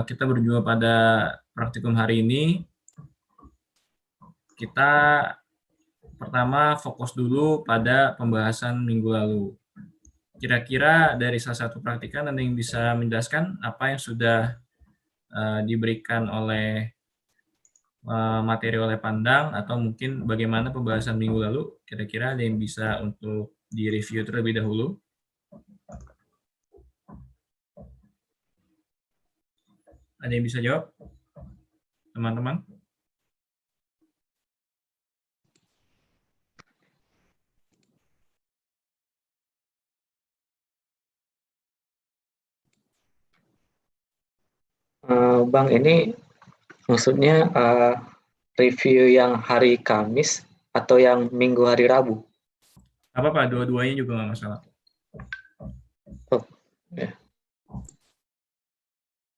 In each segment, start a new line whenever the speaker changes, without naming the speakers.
Kita berjumpa pada praktikum hari ini. Kita pertama fokus dulu pada pembahasan minggu lalu. Kira-kira dari salah satu praktikan ada yang bisa menjelaskan apa yang sudah diberikan oleh materi oleh Pandang, atau mungkin bagaimana pembahasan minggu lalu? Kira-kira ada yang bisa untuk direview terlebih dahulu? Ada yang bisa jawab, teman-teman?
Bang, ini maksudnya review yang hari Kamis atau yang Minggu hari Rabu?
Apa-apa, dua-duanya juga nggak masalah.
Oh, ya.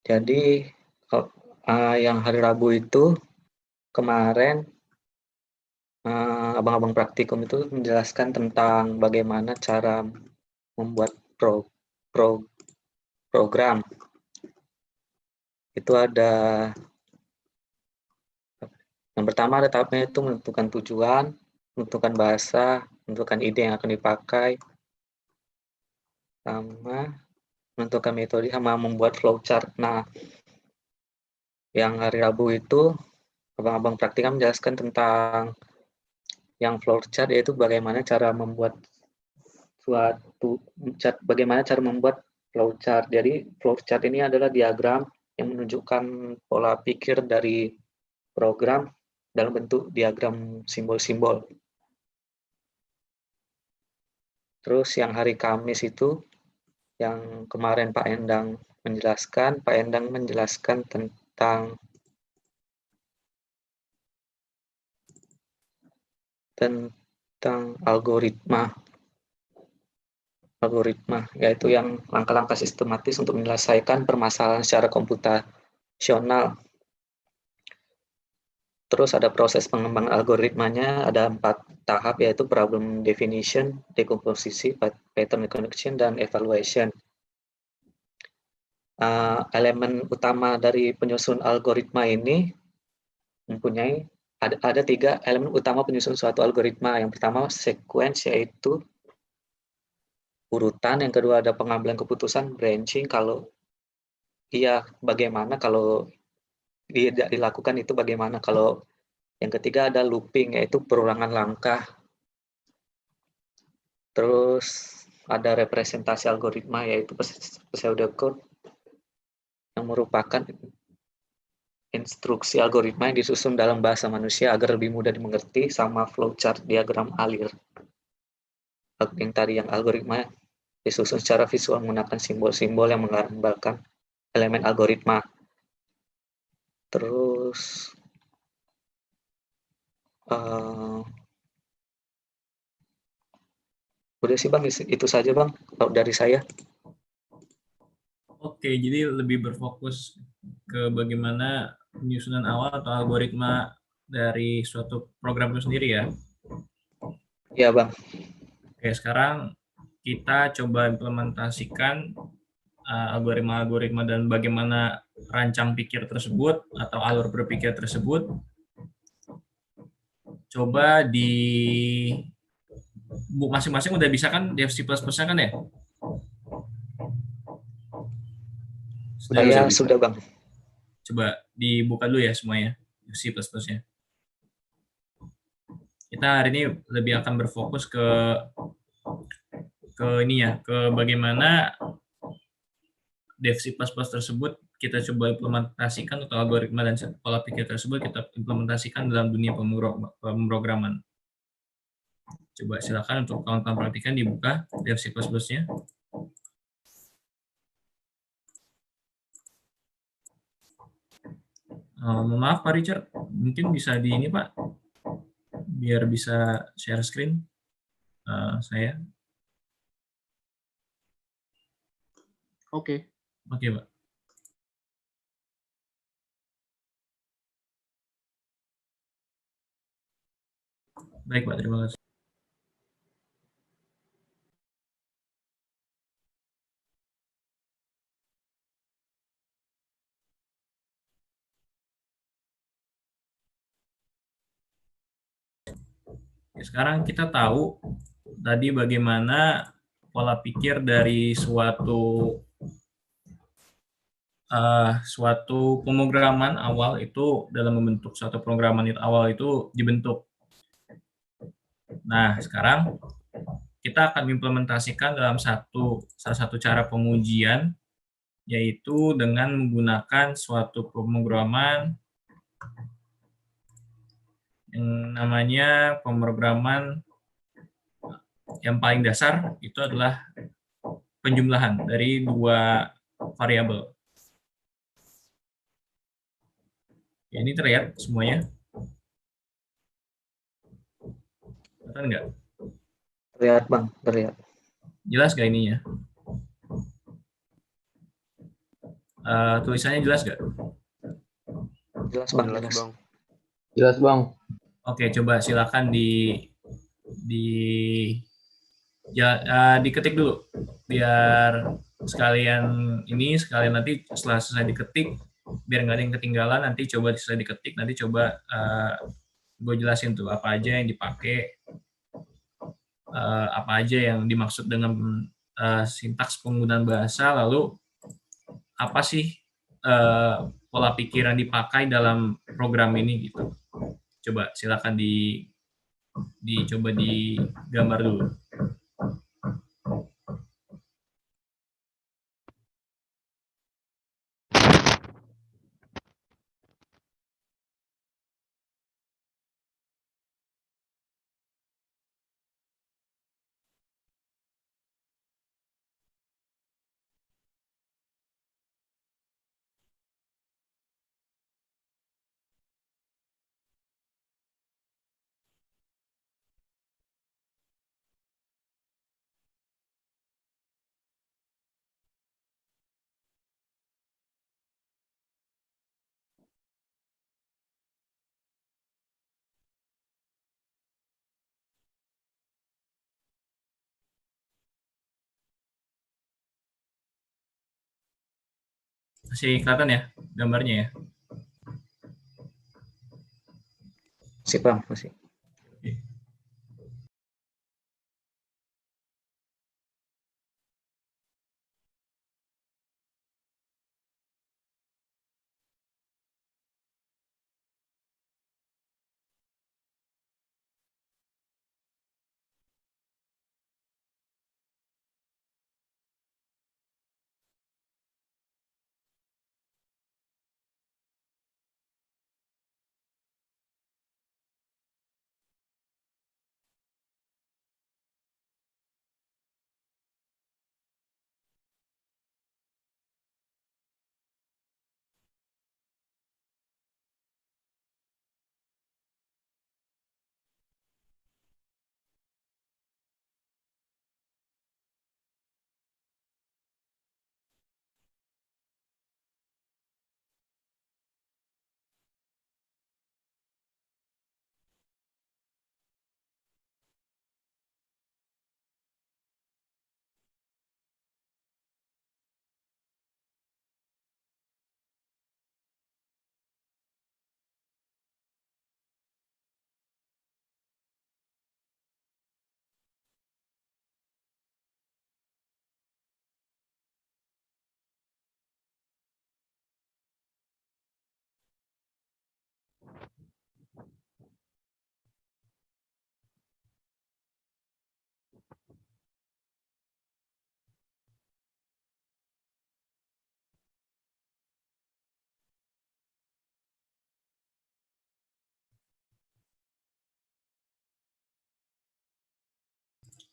Jadi yang hari Rabu itu kemarin abang-abang praktikum itu menjelaskan tentang bagaimana cara membuat program. Itu ada yang pertama, ada tahapnya itu menentukan tujuan, menentukan bahasa, menentukan ide yang akan dipakai, sama menentukan metode, sama membuat flowchart. Nah, yang hari Rabu itu abang-abang praktikum menjelaskan tentang yang flowchart, yaitu bagaimana cara membuat bagaimana cara membuat flowchart. Jadi flowchart ini adalah diagram yang menunjukkan pola pikir dari program dalam bentuk diagram simbol-simbol. Terus yang hari Kamis itu, yang kemarin Pak Endang menjelaskan tentang algoritma, yaitu yang langkah-langkah sistematis untuk menyelesaikan permasalahan secara komputasional. Terus ada proses pengembangan algoritmanya, ada 4 tahap, yaitu problem definition, dekomposisi, pattern recognition, dan evaluation. Elemen utama dari penyusun algoritma ini mempunyai ada 3 elemen utama penyusun suatu algoritma. Yang pertama sequence, yaitu urutan. Yang kedua ada pengambilan keputusan, branching, kalau iya bagaimana, kalau tidak dilakukan itu bagaimana. Kalau yang ketiga ada looping, yaitu perulangan langkah. Terus ada representasi algoritma, yaitu pseudocode, yang merupakan instruksi algoritma yang disusun dalam bahasa manusia agar lebih mudah dimengerti, sama flowchart, diagram alir. Yang tadi yang algoritma disusun secara visual menggunakan simbol-simbol yang menggambarkan elemen algoritma. Terus udah sih Bang, itu saja Bang dari saya.
Oke, jadi lebih berfokus ke bagaimana penyusunan awal atau algoritma dari suatu program itu sendiri ya.
Iya Bang.
Oke, sekarang kita coba implementasikan algoritma-algoritma dan bagaimana rancang pikir tersebut atau alur berpikir tersebut. Coba di masing-masing udah bisa kan Dev C++ kan ya?
Saya sudah Bang.
Coba dibuka dulu ya semuanya C++-nya. Kita hari ini lebih akan berfokus ke ini ya, ke bagaimana Dev C++ tersebut kita coba implementasikan, atau algoritma dan pola pikir tersebut kita implementasikan dalam dunia pemrograman. Coba silakan untuk kawan-kawan praktikan dibuka Dev C++-nya. Maaf Pak Richard, mungkin bisa di ini Pak, biar bisa share screen saya.
Oke.
Oke Pak. Baik Pak, terima kasih. Sekarang kita tahu tadi bagaimana pola pikir dari suatu pemrograman awal itu dalam membentuk suatu pemrograman awal itu dibentuk. Nah, sekarang kita akan implementasikan dalam salah satu cara pengujian, yaitu dengan menggunakan suatu pemrograman yang namanya pemrograman yang paling dasar itu adalah penjumlahan dari dua variabel. Ya, ini terlihat semuanya? Kelihatan nggak?
Terlihat Bang, terlihat.
Jelas nggak ininya? Tulisannya jelas nggak?
Jelas Bang,
Jelas,
jelas.
Bang.
Jelas, Bang.
Oke, coba silakan diketik dulu biar sekalian nanti setelah selesai diketik biar nggak ada yang ketinggalan, nanti coba setelah diketik nanti coba gue jelasin tuh apa aja yang dipakai, apa aja yang dimaksud dengan sintaks penggunaan bahasa, lalu apa sih pola pikir yang dipakai dalam program ini gitu. Coba silakan dicoba digambar dulu. Masih kelihatan ya gambarnya ya?
Masih Bang, masih.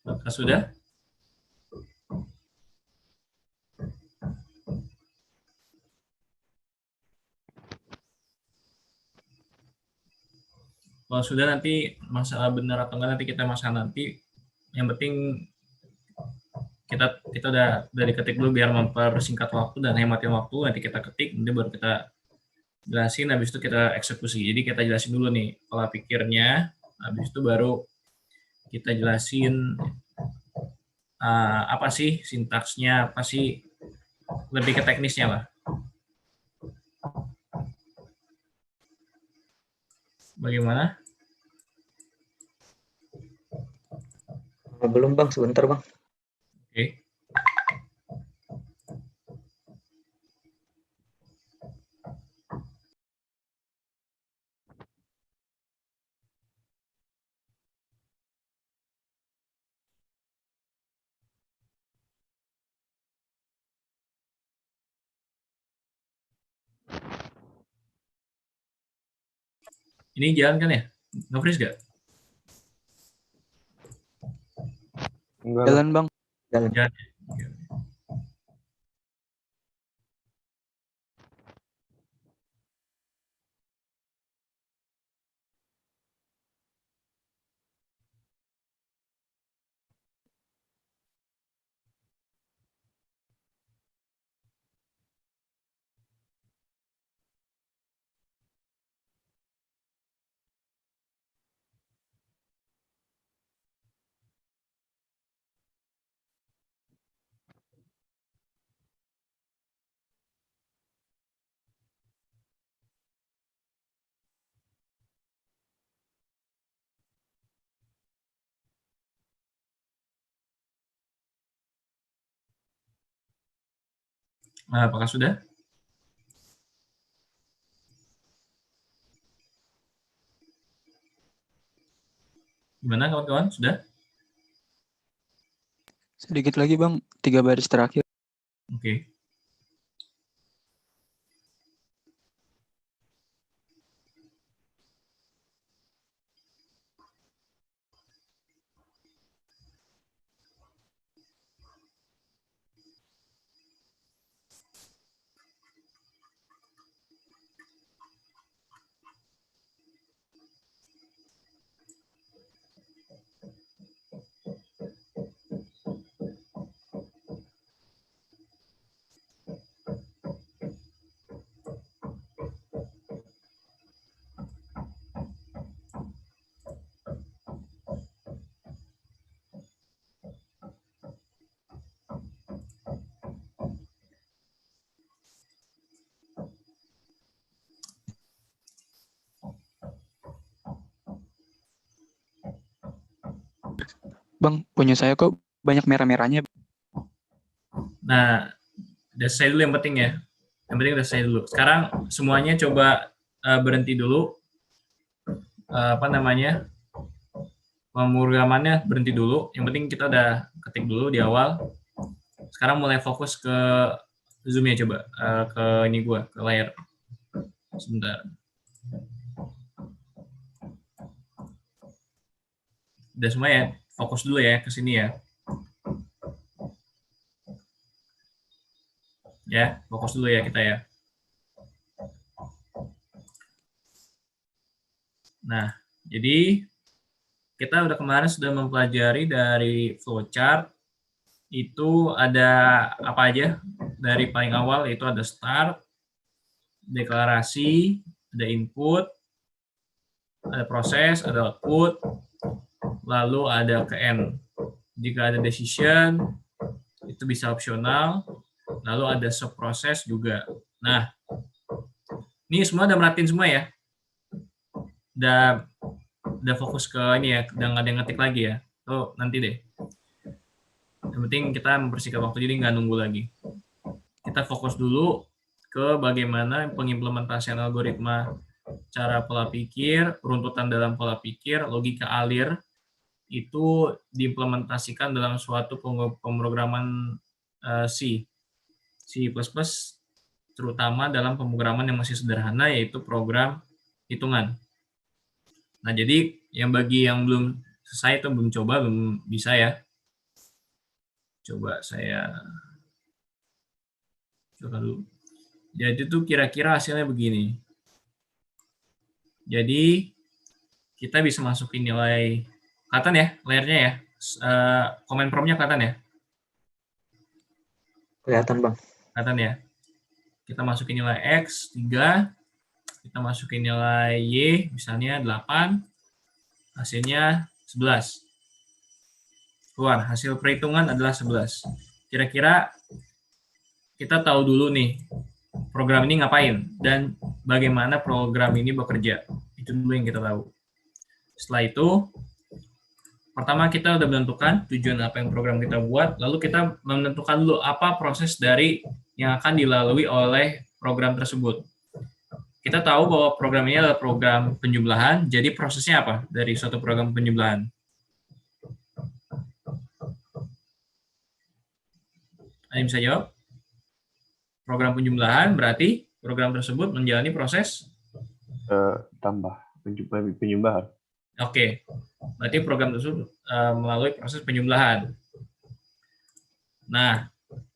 Apakah sudah? Kalau sudah nanti masalah benar atau enggak nanti kita masalah nanti. Yang penting kita udah diketik dulu biar mempersingkat waktu dan hematin waktu. Nanti kita ketik, nanti baru kita jelasin. Habis itu kita eksekusi. Jadi kita jelasin dulu nih pola pikirnya. Habis itu baru kita jelasin apa sih sintaksnya, apa sih lebih ke teknisnya lah. Bagaimana?
Belum Bang, sebentar Bang.
Oke. Ini jalan kan ya? Nge-freeze gak?
Jalan Bang.
Jalan.
Jalan. Oke. Nah, apakah sudah? Gimana kawan-kawan? Sudah?
Sedikit lagi Bang, 3 baris terakhir.
Oke.
Bang, punya saya kok banyak merah-merahnya.
Nah, udah selesai dulu yang penting ya. Yang penting udah selesai dulu. Sekarang semuanya coba berhenti dulu. Apa namanya? Pemrogramannya berhenti dulu. Yang penting kita udah ketik dulu di awal. Sekarang mulai fokus ke Zoom ya coba. Ke ini gua, ke layar. Sebentar. Udah semua ya. Fokus dulu ya ke sini ya. Ya, fokus dulu ya kita ya. Nah, jadi kita udah kemarin sudah mempelajari dari flowchart itu ada apa aja dari paling awal, yaitu ada start, deklarasi, ada input, ada proses, ada output, lalu ada ke end. Jika ada decision itu bisa opsional, lalu ada subproses juga. Nah, ini semua udah merhatiin semua ya. Udah fokus ke ini ya, udah nggak ada yang ngetik lagi ya. Oh, nanti deh. Yang penting kita mempersingkat waktu, jadi nggak nunggu lagi. Kita fokus dulu ke bagaimana pengimplementasian algoritma, cara pola pikir, runtutan dalam pola pikir, logika alir, itu diimplementasikan dalam suatu pemrograman C, C++, terutama dalam pemrograman yang masih sederhana, yaitu program hitungan. Nah, jadi yang bagi yang belum selesai itu belum coba, belum bisa ya. Coba saya coba dulu. Jadi itu kira-kira hasilnya begini. Jadi kita bisa masukin nilai, kelihatan ya layarnya ya, comment prompt-nya kelihatan ya?
Kelihatan Bang.
Kelihatan ya. Kita masukin nilai X 3, kita masukin nilai Y misalnya 8, hasilnya 11. Keluar hasil perhitungan adalah 11. Kira-kira kita tahu dulu nih program ini ngapain dan bagaimana program ini bekerja. Itu dulu yang kita tahu. Setelah itu pertama kita udah menentukan tujuan apa yang program kita buat, lalu kita menentukan dulu apa proses dari yang akan dilalui oleh program tersebut. Kita tahu bahwa program ini adalah program penjumlahan, jadi prosesnya apa dari suatu program penjumlahan? Ada yang bisa jawab? Program penjumlahan berarti program tersebut menjalani proses
tambah penjumlahan.
Oke, berarti program tersebut melalui proses penjumlahan. Nah,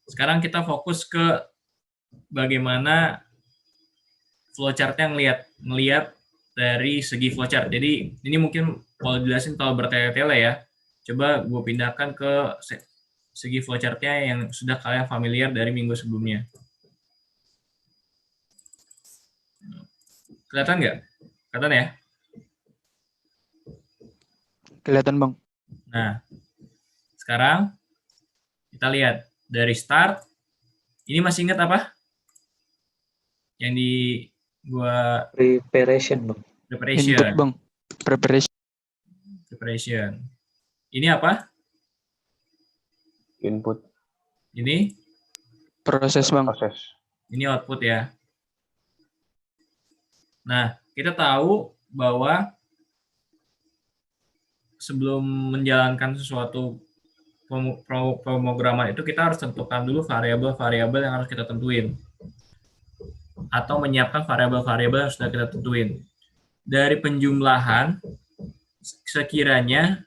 sekarang kita fokus ke bagaimana flowchart-nya ngelihat dari segi flowchart. Jadi ini mungkin kalau dijelasin kalau bertele-tele ya. Coba gue pindahkan ke segi flowchart-nya yang sudah kalian familiar dari minggu sebelumnya. Kelihatan nggak? Kelihatan ya?
Kelihatan, Bang.
Nah, sekarang kita lihat dari start. Ini masih ingat apa? Yang di gua
Preparation, Bang.
preparation.
Input, Bang.
Preparation. Ini apa?
Input
Ini
Proses, Bang.
proses.
ini output ya. Nah, kita tahu bahwa sebelum menjalankan sesuatu pemrograman itu kita harus tentukan dulu variabel-variabel yang harus kita tentuin. Atau menyiapkan variabel-variabel yang sudah kita tentuin. Dari penjumlahan, sekiranya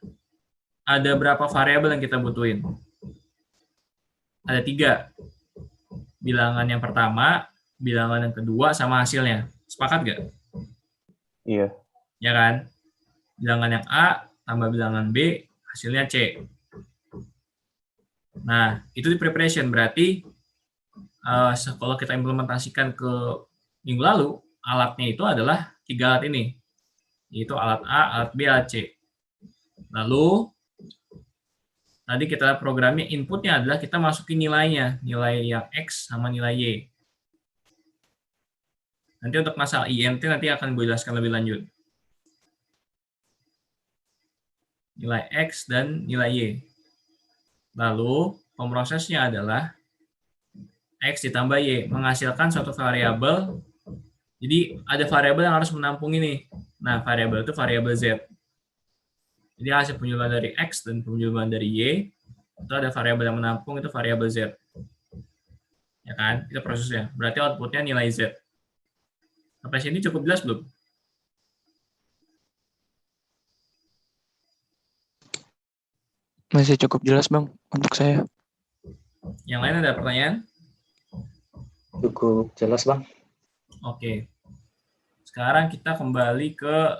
ada berapa variabel yang kita butuhin? Ada 3. Bilangan yang pertama, bilangan yang kedua, sama hasilnya. Sepakat nggak?
Iya.
Ya kan? Bilangan yang A, tambah bilangan B, hasilnya C. Nah, itu di preparation. Berarti kalau kita implementasikan ke minggu lalu, alatnya itu adalah 3 alat ini. Yaitu alat A, alat B, alat C. Lalu, tadi kita programnya inputnya adalah kita masukin nilainya. Nilai yang X sama nilai Y. Nanti untuk masalah INT nanti akan gue jelaskan lebih lanjut. Nilai X dan nilai Y. Lalu, pemrosesnya adalah X ditambah Y, menghasilkan suatu variabel. Jadi, ada variabel yang harus menampung ini. Nah, variabel itu variabel Z. Jadi, hasil penjumlahan dari X dan penjumlahan dari Y, itu ada variabel yang menampung, itu variabel Z. Ya kan? Itu prosesnya. Berarti outputnya nilai Z. Sampai sini cukup jelas belum?
Masih cukup jelas, Bang, untuk saya.
Yang lain ada pertanyaan?
Cukup jelas, Bang.
Oke. Sekarang kita kembali ke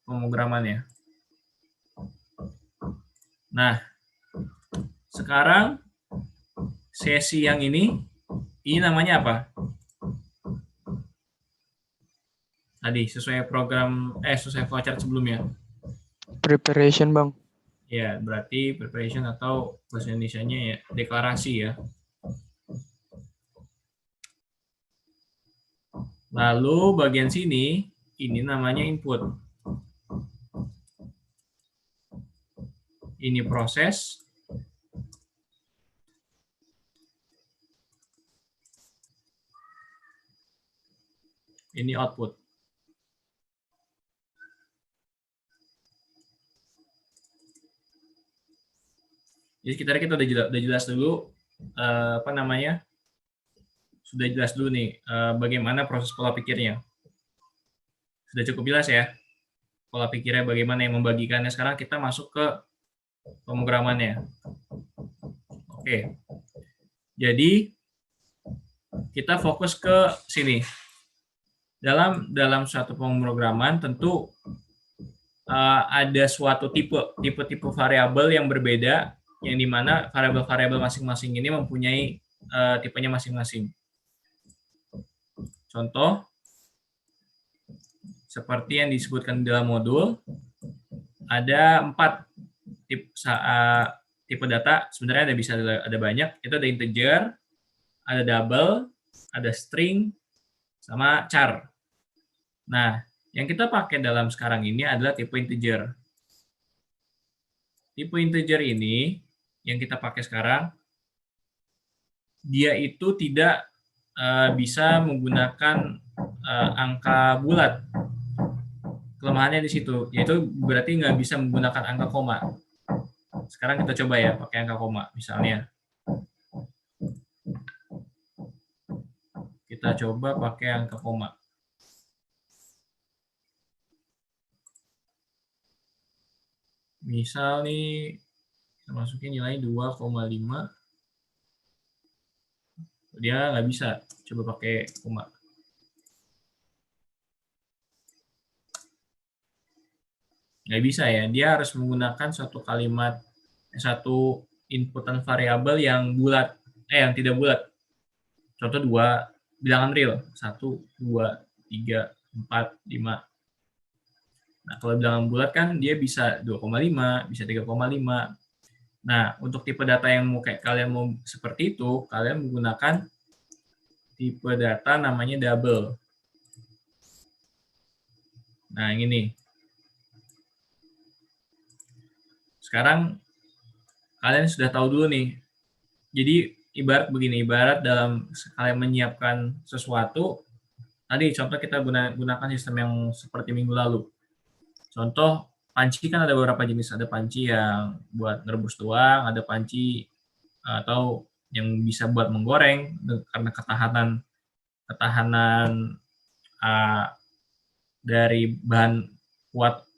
pemrogramannya. Nah, sekarang sesi yang ini namanya apa? Tadi sesuai sesuai flowchart sebelumnya.
Preparation, Bang.
Ya, berarti preparation atau bahasa Indonesianya ya deklarasi ya. Lalu bagian sini ini namanya input. Ini proses. Ini output. Jadi kita udah jelas dulu apa namanya? Sudah jelas dulu nih bagaimana proses pola pikirnya. Sudah cukup jelas ya pola pikirnya bagaimana yang membagikannya. Sekarang kita masuk ke pemrogramannya. Oke. Jadi kita fokus ke sini. Dalam suatu pemrograman tentu ada suatu tipe variabel yang berbeda yang dimana variabel-variabel masing-masing ini mempunyai tipenya masing-masing. Contoh seperti yang disebutkan di dalam modul ada 4 tipe data. Sebenarnya ada banyak. Itu ada integer, ada double, ada string, sama char. Nah, yang kita pakai dalam sekarang ini adalah tipe integer. tipe integer ini yang kita pakai sekarang, dia itu tidak bisa menggunakan angka bulat. Kelemahannya di situ, yaitu berarti nggak bisa menggunakan angka koma. Sekarang kita coba ya pakai angka koma. Misalnya, kita coba pakai angka koma. Misal nih, kita masukin nilai 2,5. Dia nggak bisa. Coba pakai koma. Nggak bisa ya, dia harus menggunakan satu kalimat, satu inputan variabel yang bulat, yang tidak bulat. Contoh 2 bilangan real, 1, 2, 3, 4, 5. Nah, kalau bilangan bulat kan dia bisa 2,5, bisa 3,5. Nah, untuk tipe data yang kalian mau seperti itu, kalian menggunakan tipe data namanya double. Nah, yang ini. Sekarang kalian sudah tahu dulu nih. Jadi ibarat begini, ibarat dalam kalian menyiapkan sesuatu, tadi contoh kita gunakan sistem yang seperti minggu lalu. Contoh, panci kan ada beberapa jenis. Ada panci yang buat ngerebus doang, ada panci atau yang bisa buat menggoreng karena ketahanan dari bahan kuat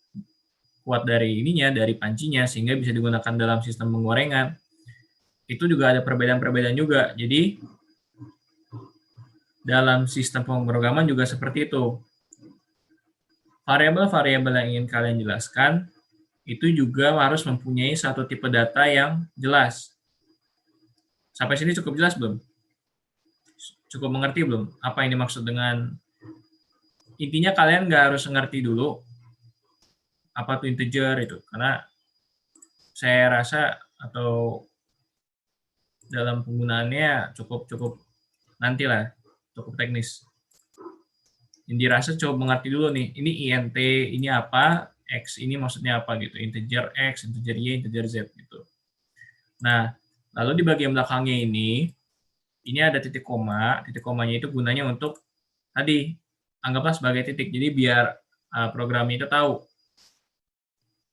dari ininya, dari pancinya, sehingga bisa digunakan dalam sistem penggorengan. Itu juga ada perbedaan-perbedaan juga. Jadi dalam sistem pemrograman juga seperti itu. Variabel-variabel yang ingin kalian jelaskan itu juga harus mempunyai satu tipe data yang jelas. Sampai sini cukup jelas belum? Cukup mengerti belum? Apa ini maksud dengan intinya kalian nggak harus ngerti dulu apa itu integer itu, karena saya rasa atau dalam penggunaannya cukup nantilah, cukup teknis. Yang dirasa coba mengerti dulu nih, ini int ini apa, x ini maksudnya apa gitu, integer x, integer y, integer z gitu. Nah, lalu di bagian belakangnya ini ada titik koma. Titik komanya itu gunanya untuk tadi anggaplah sebagai titik. Jadi biar program itu tahu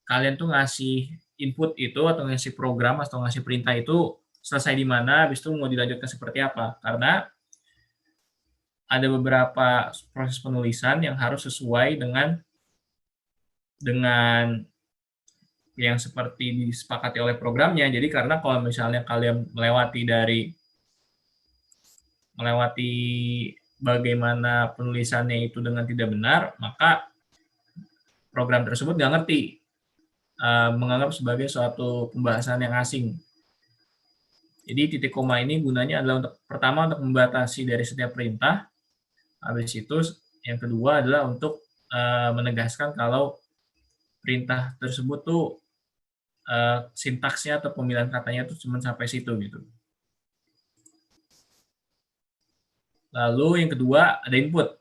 kalian tuh ngasih input itu atau ngasih program atau ngasih perintah itu selesai di mana, habis itu mau dilanjutkan seperti apa. Karena ada beberapa proses penulisan yang harus sesuai dengan yang seperti disepakati oleh programnya. Jadi karena kalau misalnya kalian melewati bagaimana penulisannya itu dengan tidak benar, maka program tersebut nggak ngerti, menganggap sebagai suatu pembahasan yang asing. Jadi titik koma ini gunanya adalah pertama untuk membatasi dari setiap perintah. Habis itu yang kedua adalah untuk menegaskan kalau perintah tersebut tuh sintaksnya atau pemilihan katanya tuh cuma sampai situ gitu. Lalu yang kedua ada input.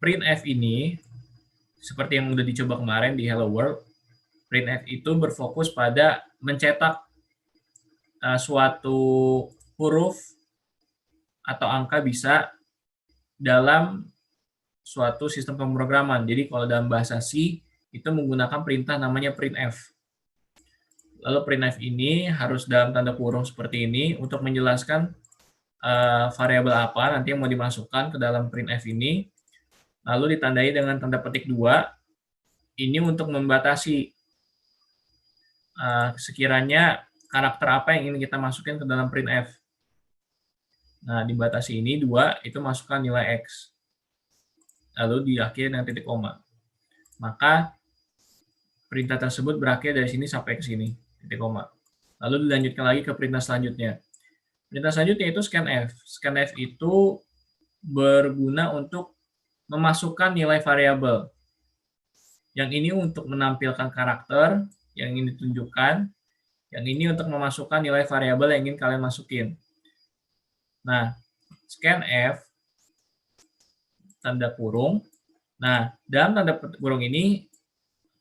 Printf ini seperti yang udah dicoba kemarin di Hello World, printf itu berfokus pada mencetak suatu huruf atau angka bisa dalam suatu sistem pemrograman. Jadi kalau dalam bahasa C itu menggunakan perintah namanya printf. Lalu printf ini harus dalam tanda kurung seperti ini untuk menjelaskan variabel apa nanti yang mau dimasukkan ke dalam printf ini. Lalu ditandai dengan tanda petik 2. Ini untuk membatasi sekiranya karakter apa yang ingin kita masukin ke dalam printf. Nah, dibatasi ini 2, itu masukkan nilai X. Lalu diakhiri dengan titik koma. Maka perintah tersebut berakhir dari sini sampai ke sini, titik koma. Lalu dilanjutkan lagi ke perintah selanjutnya. Perintah selanjutnya itu scanf. Scanf itu berguna untuk memasukkan nilai variabel. Yang ini untuk menampilkan karakter yang ingin ditunjukkan. Yang ini untuk memasukkan nilai variabel yang ingin kalian masukin. Nah, scanf tanda kurung. Nah, dalam tanda kurung ini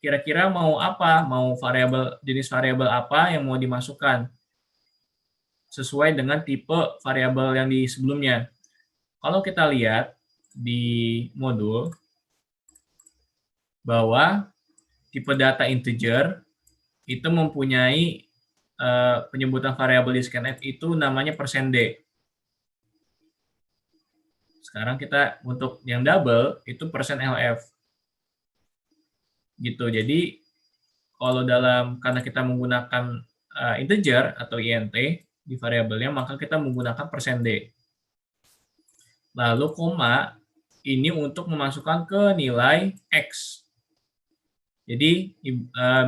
kira-kira mau apa? Mau jenis variabel apa yang mau dimasukkan? Sesuai dengan tipe variabel yang di sebelumnya. Kalau kita lihat di modul bahwa tipe data integer itu mempunyai penyebutan variabel di scanf itu namanya %d. Sekarang kita untuk yang double itu %lf. Gitu. Jadi kalau karena kita menggunakan integer atau int di variabelnya, maka kita menggunakan %d. Lalu koma ini untuk memasukkan ke nilai x. Jadi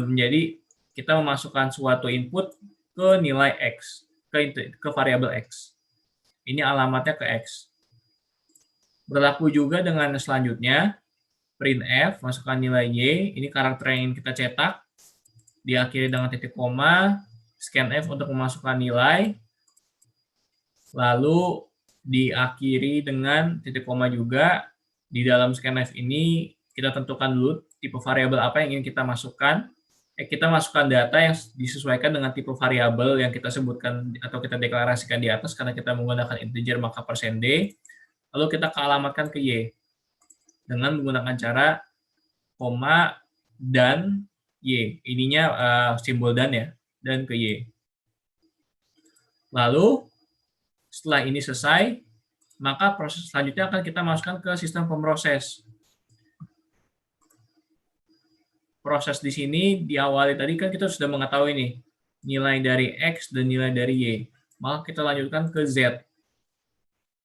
menjadi kita memasukkan suatu input ke nilai x, ke variabel x. Ini alamatnya ke x. Berlaku juga dengan selanjutnya, printf, masukkan nilai y, ini karakter yang ingin kita cetak, diakhiri dengan titik koma, scanf untuk memasukkan nilai, lalu diakhiri dengan titik koma juga. Di dalam scanf ini kita tentukan dulu tipe variabel apa yang ingin kita masukkan. Kita masukkan data yang disesuaikan dengan tipe variabel yang kita sebutkan atau kita deklarasikan di atas. Karena kita menggunakan integer maka %d. Lalu kita kealamatkan ke y dengan menggunakan cara koma dan y. Ininya simbol dan ya, dan ke y. Lalu setelah ini selesai, maka proses selanjutnya akan kita masukkan ke sistem pemroses. Proses di sini diawali tadi kan kita sudah mengetahui nih nilai dari x dan nilai dari y. Maka kita lanjutkan ke z.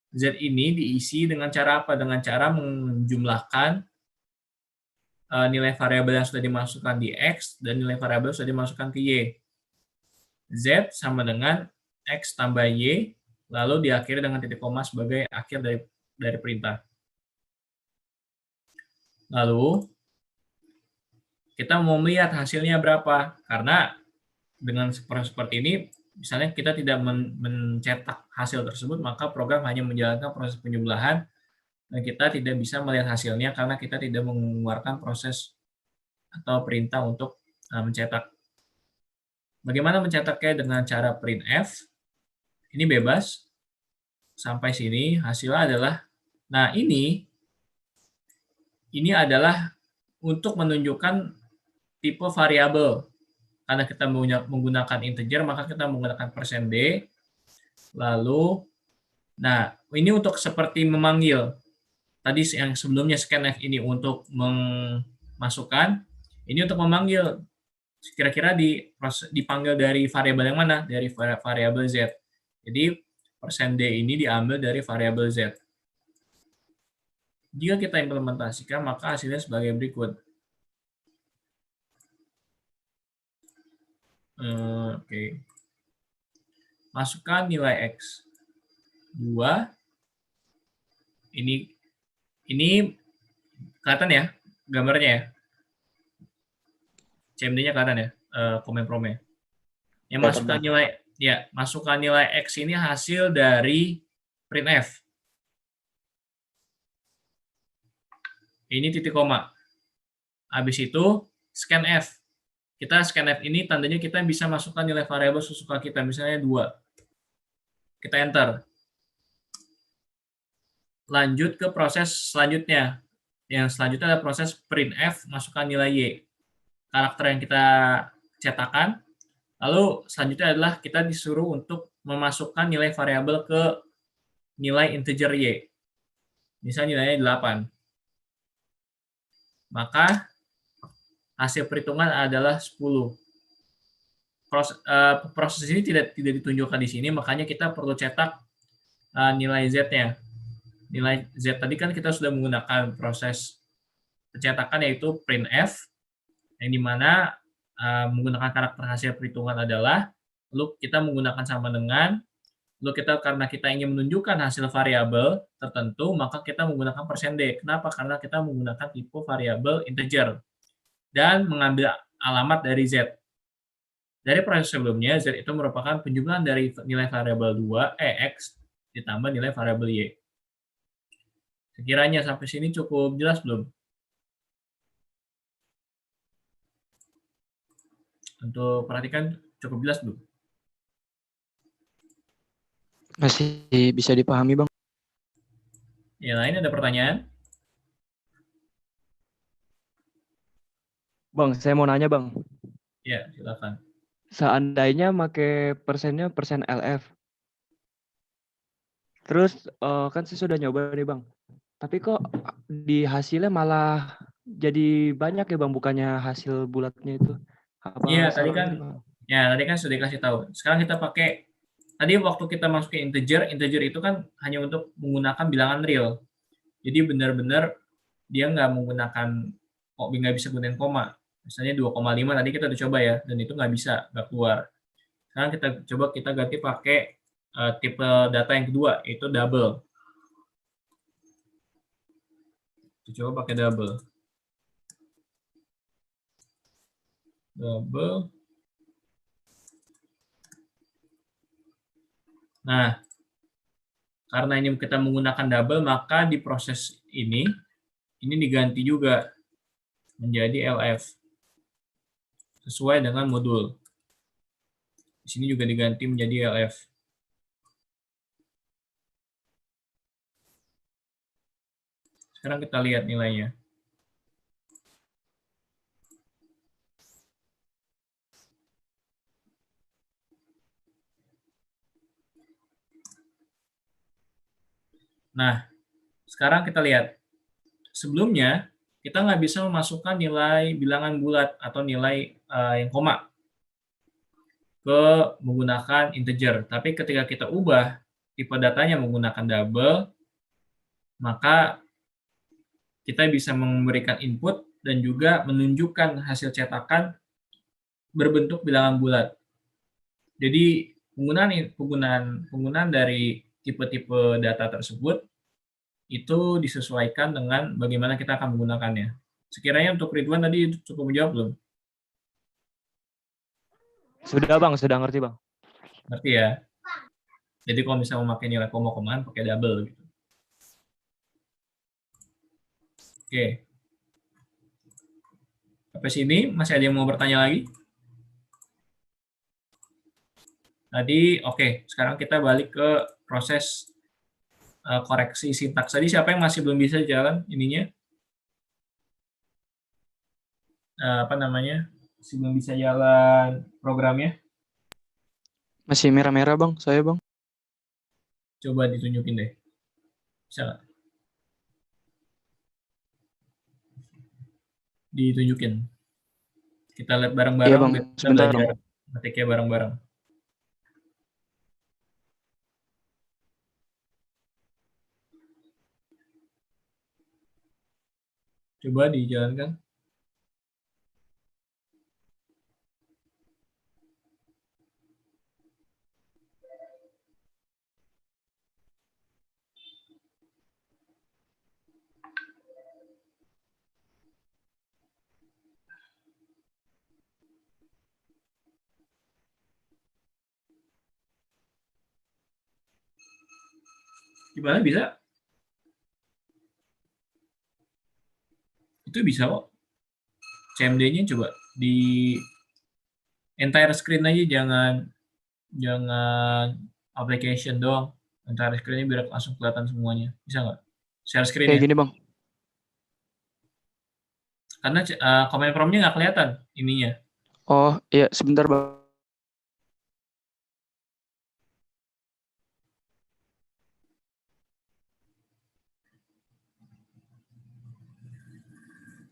Z ini diisi dengan cara apa? Dengan cara menjumlahkan nilai variabel yang sudah dimasukkan di x dan nilai variabel yang sudah dimasukkan ke y. Z sama dengan x tambah y, lalu diakhiri dengan titik koma sebagai akhir dari perintah. Lalu kita mau melihat hasilnya berapa, karena dengan proses seperti ini, misalnya kita tidak mencetak hasil tersebut, maka program hanya menjalankan proses penjumlahan dan kita tidak bisa melihat hasilnya karena kita tidak mengeluarkan proses atau perintah untuk mencetak. Bagaimana mencetaknya? Dengan cara printf. Ini bebas. Sampai sini hasilnya adalah, nah ini adalah untuk menunjukkan tipe variabel. Karena kita menggunakan integer, maka kita menggunakan %d. Lalu, nah ini untuk seperti memanggil. Tadi yang sebelumnya scanf ini untuk memasukkan, ini untuk memanggil. Kira-kira dipanggil dari variabel yang mana? Dari variabel z. Jadi %d ini diambil dari variabel z. Jika kita implementasikan, maka hasilnya sebagai berikut. Oke. Masukkan nilai x. 2. Ini kelihatan ya gambarnya ya. CMD-nya kelihatan ya, komen promnya. Yang masukkan nilai x ini hasil dari printf. Ini titik koma. Habis itu scanf. Kita scanf ini tandanya kita bisa masukkan nilai variabel sesuka kita, misalnya 2. Kita enter. Lanjut ke proses selanjutnya. Yang selanjutnya adalah proses printf, masukkan nilai y. Karakter yang kita cetakan. Lalu selanjutnya adalah kita disuruh untuk memasukkan nilai variabel ke nilai integer y. Misalnya nilainya 8. Maka hasil perhitungan adalah 10. Proses ini tidak ditunjukkan di sini, makanya kita perlu cetak nilai z-nya. Nilai z tadi kan kita sudah menggunakan proses pencetakan yaitu printf, yang dimana menggunakan karakter hasil perhitungan adalah, lalu kita menggunakan sama dengan, lalu karena kita ingin menunjukkan hasil variabel tertentu, maka kita menggunakan %d. Kenapa? Karena kita menggunakan tipe variabel integer dan mengambil alamat dari z. Dari proses sebelumnya, z itu merupakan penjumlahan dari nilai variabel x ditambah nilai variabel y. Sekiranya sampai sini cukup jelas belum? Untuk perhatikan cukup jelas belum?
Masih bisa dipahami, Bang.
Yang lain ada pertanyaan?
Bang, saya mau nanya Bang.
Ya, silakan.
Seandainya make persennya persen LF. Terus kan saya sudah nyoba nih Bang. Tapi kok di hasilnya malah jadi banyak ya Bang, bukannya hasil bulatnya itu.
Iya,
Apa salah Bang?
tadi kan sudah dikasih tahu. Sekarang kita pakai, tadi waktu kita masukin integer itu kan hanya untuk menggunakan bilangan real. Jadi benar-benar dia nggak bisa gunain koma. Misalnya 2,5 tadi kita udah coba ya, dan itu nggak keluar. Sekarang kita ganti pakai tipe data yang kedua, yaitu double. Kita coba pakai double. Nah, karena ini kita menggunakan double, maka di proses ini diganti juga menjadi LF sesuai dengan modul. Di sini juga diganti menjadi LF. Sekarang kita lihat nilainya. Nah, sekarang kita lihat. Sebelumnya, kita nggak bisa memasukkan nilai bilangan bulat atau nilai yang koma ke menggunakan integer. Tapi ketika kita ubah tipe datanya menggunakan double, maka kita bisa memberikan input dan juga menunjukkan hasil cetakan berbentuk bilangan bulat. Jadi penggunaan dari tipe-tipe data tersebut itu disesuaikan dengan bagaimana kita akan menggunakannya. Sekiranya untuk Ridwan tadi cukup menjawab belum?
Sudah Bang, sudah ngerti Bang.
Ngerti ya? Jadi kalau misalnya memakai nilai koma-komaan, pakai double gitu. Oke. Sampai sini masih ada yang mau bertanya lagi? Tadi oke, sekarang kita balik ke proses koreksi sintaks. Tadi siapa yang masih belum bisa jalan ininya? Masih belum bisa jalan programnya?
Masih merah-merah, Bang. Saya, Bang.
Coba ditunjukin deh. Bisa nggak? Ditunjukin. Kita lihat bareng-bareng.
Iya, Bang.
Biar kita
Sebentar,
belajar
Bang.
ngetiknya bareng-bareng. Coba dijalankan. Gimana bisa? Itu bisa kok. CMD-nya coba di entire screen aja, jangan application doang. Entire screen-nya biar langsung kelihatan semuanya. Bisa nggak? Share screen
Kayak
ya.
gini, Bang.
Karena command prompt-nya nggak kelihatan ininya.
Oh, iya. Sebentar, Bang.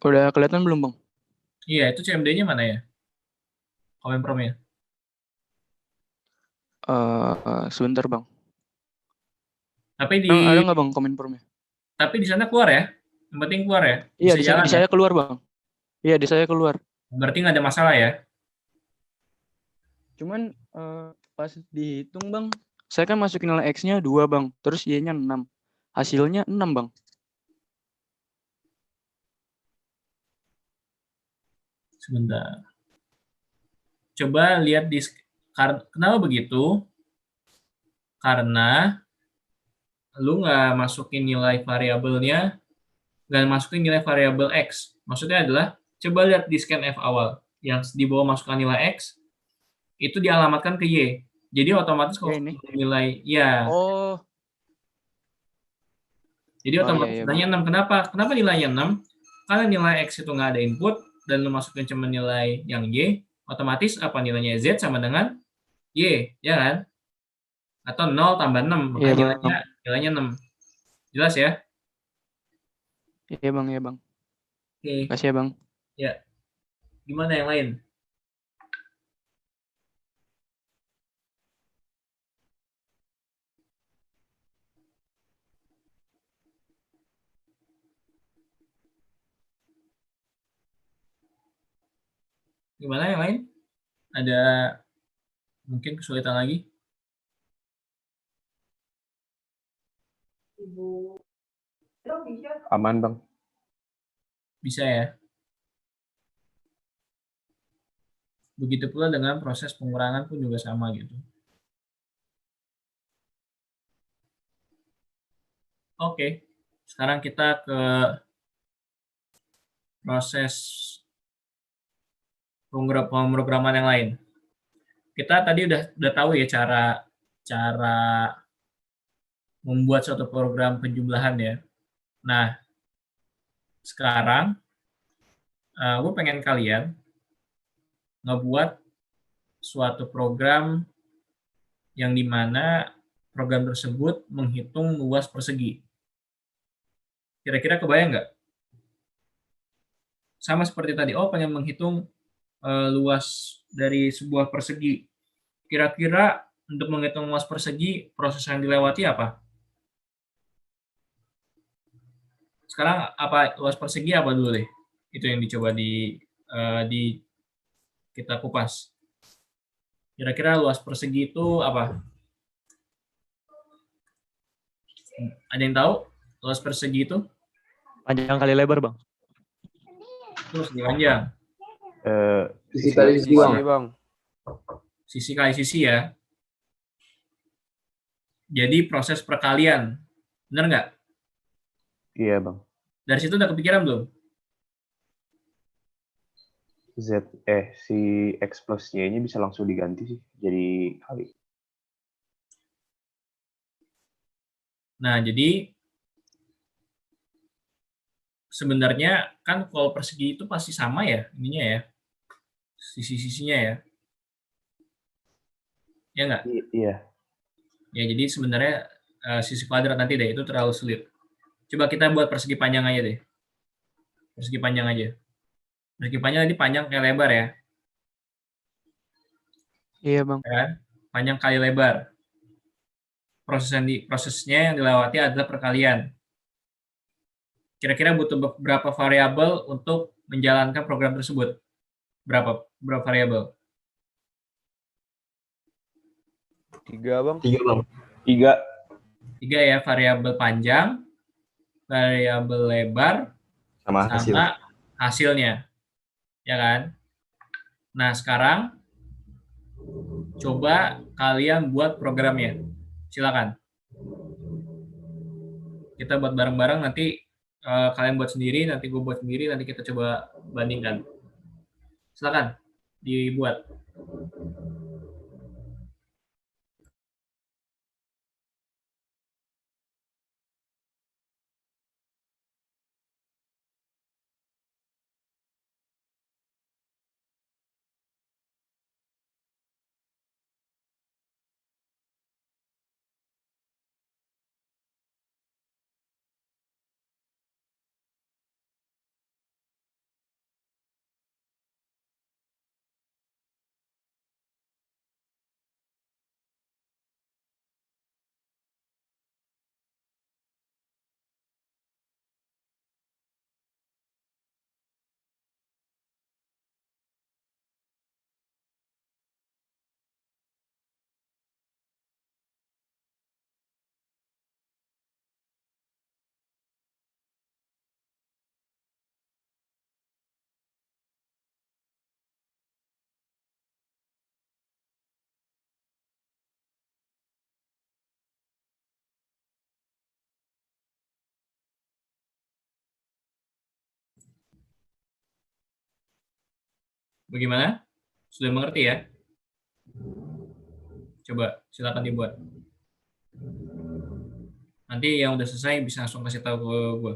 Udah kelihatan belum, Bang?
Iya, itu CMD-nya mana ya? Command prompt-nya.
Sebentar, Bang.
Tapi
Bang, ada nggak, Bang, komen formnya?
di sana keluar ya. Yang penting keluar ya.
Iya,
Bisa jalan
di
ya.
saya keluar, Bang. Iya, di saya keluar.
Berarti nggak ada masalah ya.
Cuman pas dihitung, Bang, saya kan masukin nilai X-nya 2, Bang. Terus Y-nya 6. Hasilnya 6, Bang.
Sebentar. Coba lihat kenapa begitu? Karena lu nggak masukin nilai variabelnya, nggak masukin nilai variabel X. Maksudnya adalah, coba lihat di scanf awal. yang di bawah masukkan nilai X, itu dialamatkan ke Y. Jadi otomatis kalau
Ya ini.
nilai, ya,
Oh,
jadi
oh iya
otomatis
iya bang.
nilainya 6. Kenapa? Kenapa nilainya 6? Karena nilai X itu nggak ada input, dan lu masukin cuma nilai yang Y, otomatis apa nilainya Z sama dengan Y, ya kan? Atau 0 tambah 6,
Iya
makanya
bang.
nilainya 6. Jelas ya?
Iya bang, iya bang.
Oke,
Kasih ya bang.
ya. Gimana yang lain? Gimana yang lain? Ada mungkin kesulitan lagi?
Aman, Bang.
Bisa ya? Begitu pula dengan proses pengurangan pun juga sama gitu. Oke, sekarang kita ke proses pemrograman yang lain. Kita tadi udah tahu ya cara cara membuat suatu program penjumlahan ya. Nah, sekarang gue pengen kalian ngebuat suatu program yang dimana program tersebut menghitung luas persegi. Kira-kira kebayang nggak? Sama seperti tadi, pengen menghitung luas dari sebuah persegi. Kira-kira untuk menghitung luas persegi, proses yang dilewati apa? Sekarang apa luas persegi apa dulu deh? Itu yang dicoba di kita kupas. Kira-kira luas persegi itu apa? Ada yang tahu luas persegi itu?
Panjang kali lebar, Bang.
Terus panjang.
Sisi
kali
sisi,
Bang.
Iya bang.
Sisi kali sisi ya. Jadi proses perkalian. Benar nggak?
Iya, Bang.
Dari situ udah kepikiran belum?
Si X plus Y-nya bisa langsung diganti sih, jadi kali.
Nah, jadi sebenarnya kan kalau persegi itu pasti sama ya ininya ya, sisi-sisinya ya. Ya nggak?
Iya.
Ya, jadi sebenarnya sisi kuadrat nanti deh, itu terlalu sulit. Coba kita buat persegi panjang aja deh. Persegi panjang aja. Persegi panjang tadi panjang kayak lebar ya,
Iya bang.
ya kan? Panjang kali lebar. Prosesnya yang dilewati adalah perkalian. Kira-kira butuh berapa variabel untuk menjalankan program tersebut? Berapa variabel?
3 bang.
3 Bang.
3.
3 ya, variabel panjang, variabel lebar,
Sama hasil.
sama hasilnya. Ya kan? Nah, sekarang coba kalian buat programnya. Silakan. Kita buat bareng-bareng, nanti kalian buat sendiri, nanti gue buat sendiri, nanti kita coba bandingkan. Silakan dibuat. Bagaimana? Sudah mengerti ya? Coba silakan dibuat. Nanti yang udah selesai bisa langsung kasih tahu ke gue.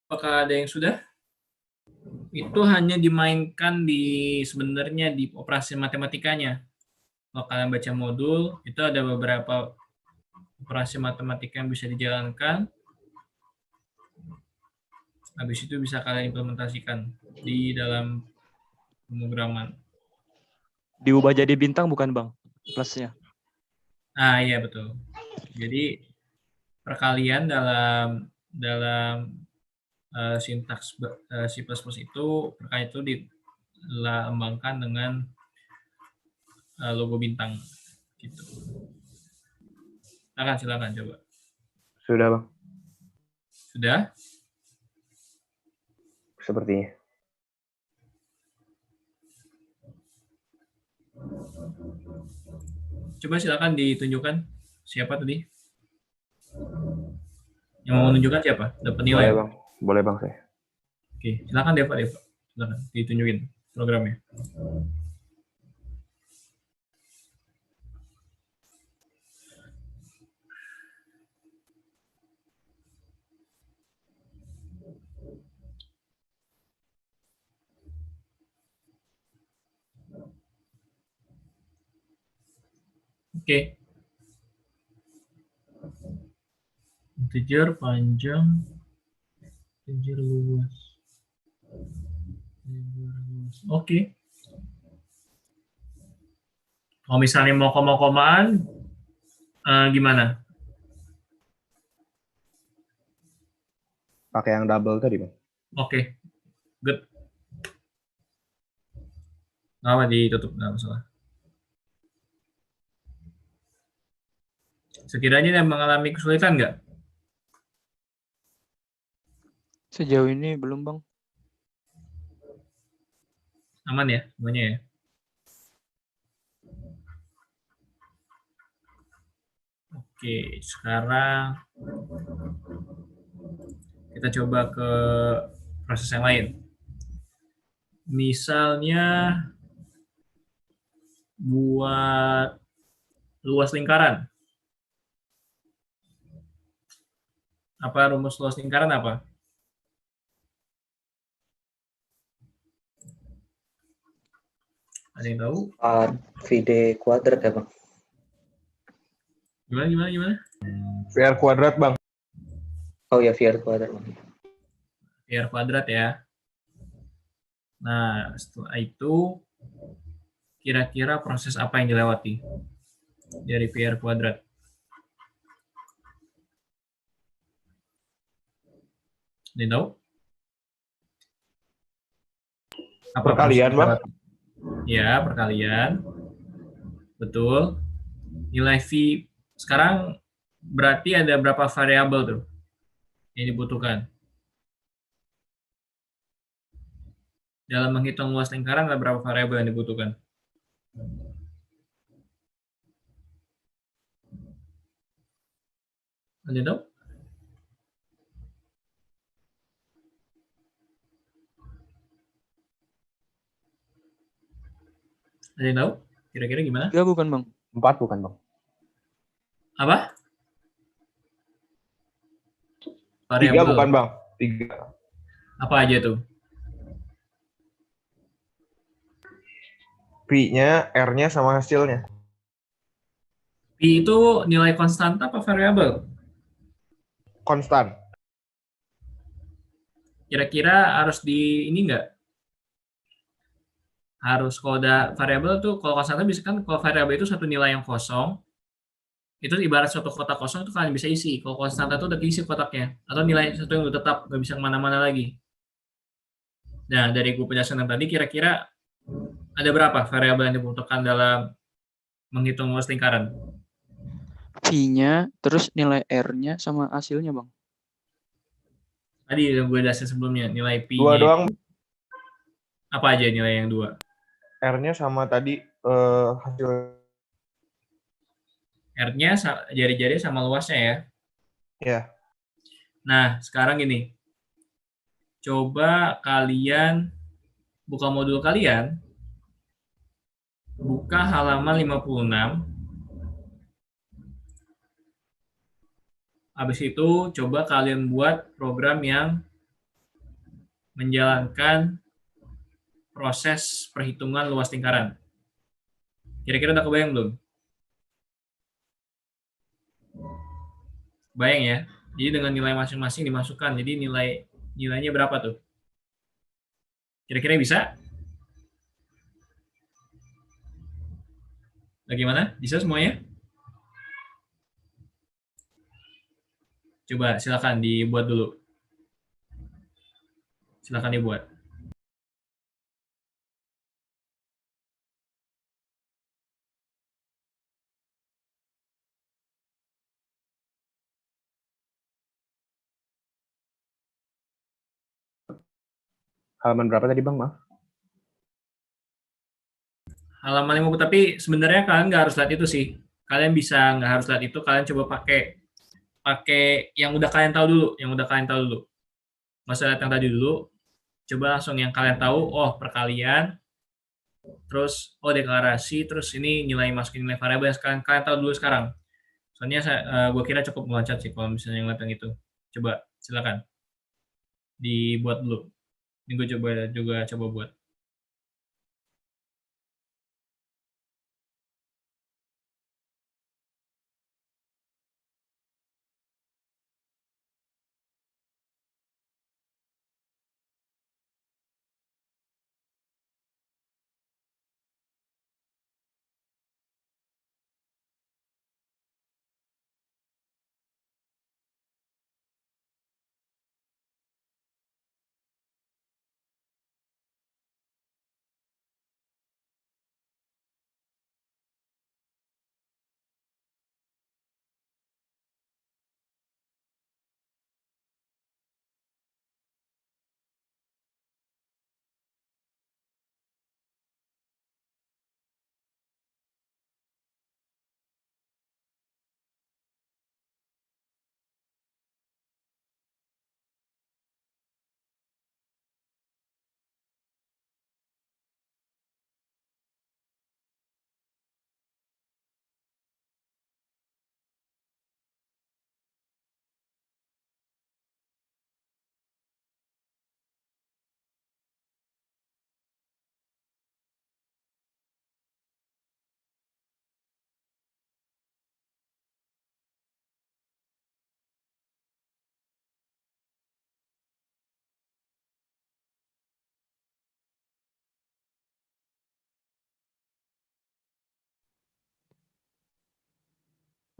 Apakah ada yang sudah? Itu hanya dimainkan sebenarnya di operasi matematikanya. Kalau kalian baca modul, itu ada beberapa operasi matematika yang bisa dijalankan. Habis itu bisa kalian implementasikan di dalam pemrograman.
Diubah jadi bintang bukan Bang? Plusnya.
Ah iya betul. Jadi perkalian dalam sintaks C++ itu perkalian itu dilambangkan dengan logo bintang gitu. Silakan coba.
Sudah, Bang.
Sudah?
Sepertinya.
Coba silakan ditunjukkan siapa tadi? Yang mau menunjukkan siapa? Dapat nilai.
Boleh, Bang. Boleh, Bang, saya.
Oke, silakan Deva. Silakan ditunjukin programnya. Oke. Integer panjang, integer luas. Oke. Kalau misalnya mau koma-komaan, gimana?
Pakai yang double tadi, Bang.
Oke, good. Nggak apa ditutup, nggak masalah. Sekiranya yang mengalami kesulitan nggak?
Sejauh ini belum Bang.
Aman ya semuanya ya? Oke, sekarang kita coba ke proses yang lain. Misalnya buat luas lingkaran. Apa rumus luas lingkaran apa? Ada yang tahu?
VD kuadrat ya, Bang?
Gimana?
VR kuadrat, Bang.
Oh ya, VR kuadrat, Bang.
VR kuadrat ya. Nah, setelah itu kira-kira proses apa yang dilewati dari VR kuadrat? Ada yang tahu? Apa
Perkalian,
proses
Bang.
dilewati? Ya, perkalian. Betul. Nilai V sekarang berarti ada berapa variabel tuh yang dibutuhkan? Dalam menghitung luas lingkaran ada berapa variabel yang dibutuhkan? Ada yang tahu? Ada yang tahu? Kira-kira gimana?
3 bukan Bang?
4 bukan, Bang?
Apa?
Tiga
variabel.
bukan bang. Tiga.
Apa aja tuh?
P-nya, R-nya sama hasilnya.
Pi itu nilai konstanta apa variabel?
Konstan.
Kira-kira harus di ini nggak? Harus kalau ada variabel tuh, kalau konstanta bisa kan, kalau variabel itu satu nilai yang kosong, itu ibarat suatu kotak kosong itu kalian bisa isi. Kalau konstanta itu udah diisi kotaknya, atau nilai satu yang udah tetap, nggak bisa kemana-mana lagi. Nah, dari gue penjelasan yang tadi, kira-kira ada berapa variabel yang dibutuhkan dalam menghitung luas lingkaran?
P-nya, terus nilai R-nya sama hasilnya, Bang.
Tadi yang gue jelasin sebelumnya, nilai
Dua
Pi-nya
doang.
apa aja nilai yang dua?
R-nya sama tadi hasil.
R-nya jari-jari sama luasnya ya.
Ya.
Nah, sekarang gini. Coba kalian buka modul kalian, buka halaman 56. Habis itu coba kalian buat program yang menjalankan proses perhitungan luas lingkaran. Kira-kira udah kebayang belum? Bayang ya. Jadi dengan nilai masing-masing dimasukkan. Jadi nilainya berapa tuh? Kira-kira bisa? Bagaimana? Bisa semuanya? Coba silakan dibuat dulu. Silakan dibuat.
Halaman berapa tadi Bang? Maaf.
Halaman 50, tapi sebenarnya kalian nggak harus lihat itu sih. Kalian bisa nggak harus lihat itu, kalian coba pakai yang udah kalian tahu dulu, Nggak usah lihat yang tadi dulu, coba langsung yang kalian tahu, oh perkalian, terus oh deklarasi, terus ini nilai masukin nilai variabel yang kalian tahu dulu sekarang. Soalnya gue kira cukup meloncat sih kalau misalnya yang yang itu. Coba silakan dibuat dulu. Ini gue coba buat.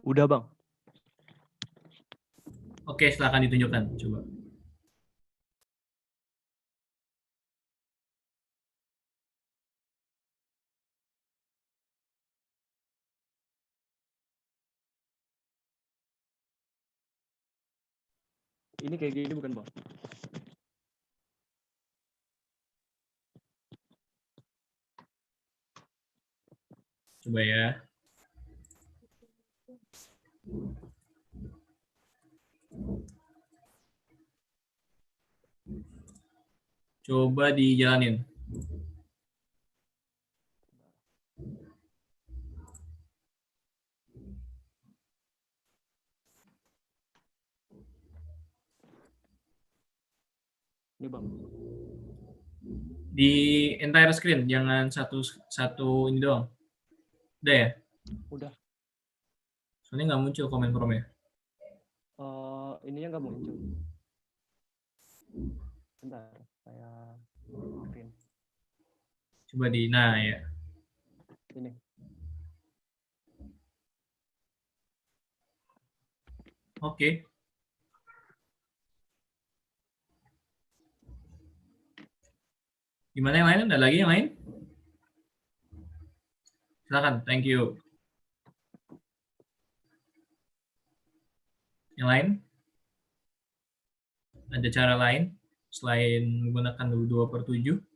Udah Bang.
Oke, silakan ditunjukkan, coba.
Ini kayak gini bukan Bang?
Coba ya. Coba dijalanin.
Ini Bang.
Di entire screen, jangan satu ini doang. Udah ya?
Udah.
Soalnya nggak muncul komen Chrome-nya.
Ininya nggak muncul. Bentar, saya screen.
Coba nah ya.
Ini.
Oke. Gimana yang lain? Ada lagi yang lain? Silakan, thank you. Yang lain? Ada cara lain selain menggunakan 2/7?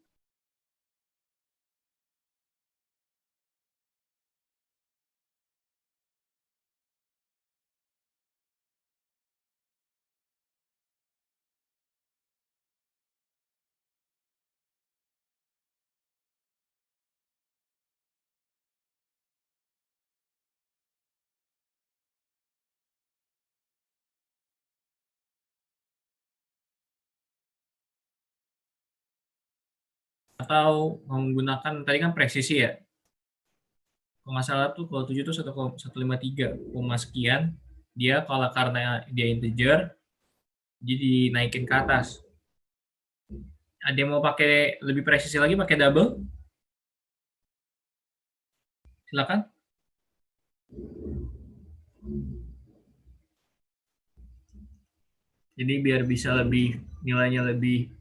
Atau menggunakan tadi kan presisi ya. Kalau nggak salah tuh kalau 7 tuh 1,153 koma sekian. Dia kalau karena dia integer, jadi dinaikin ke atas. Ada yang mau pakai lebih presisi lagi pakai double? Silakan. Jadi biar bisa lebih nilainya lebih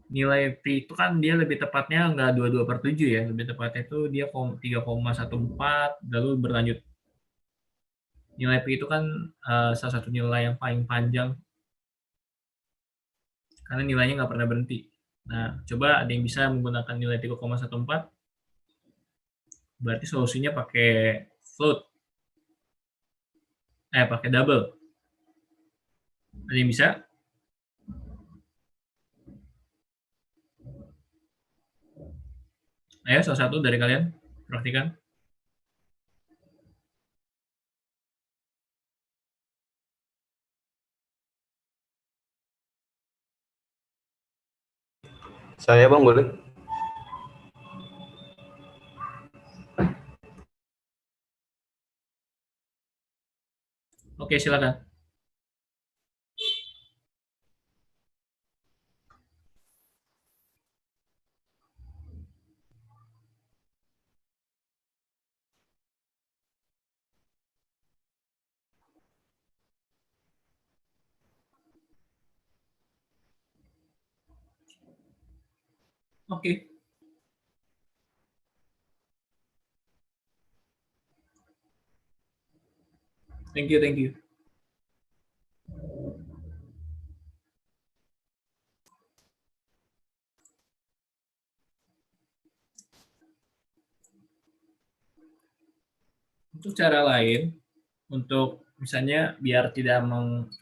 nilai P itu kan dia lebih tepatnya nggak 22/7 ya, lebih tepatnya itu dia 3,14 lalu berlanjut. Nilai P itu kan salah satu nilai yang paling panjang karena nilainya nggak pernah berhenti. Nah, coba ada yang bisa menggunakan nilai 3,14, berarti solusinya pakai float. Pakai double. Ada yang bisa? Ayo, salah satu dari kalian praktikan.
Saya Bang boleh?
Oke, silakan. Oke. Thank you, thank you. Untuk cara lain, untuk misalnya biar tidak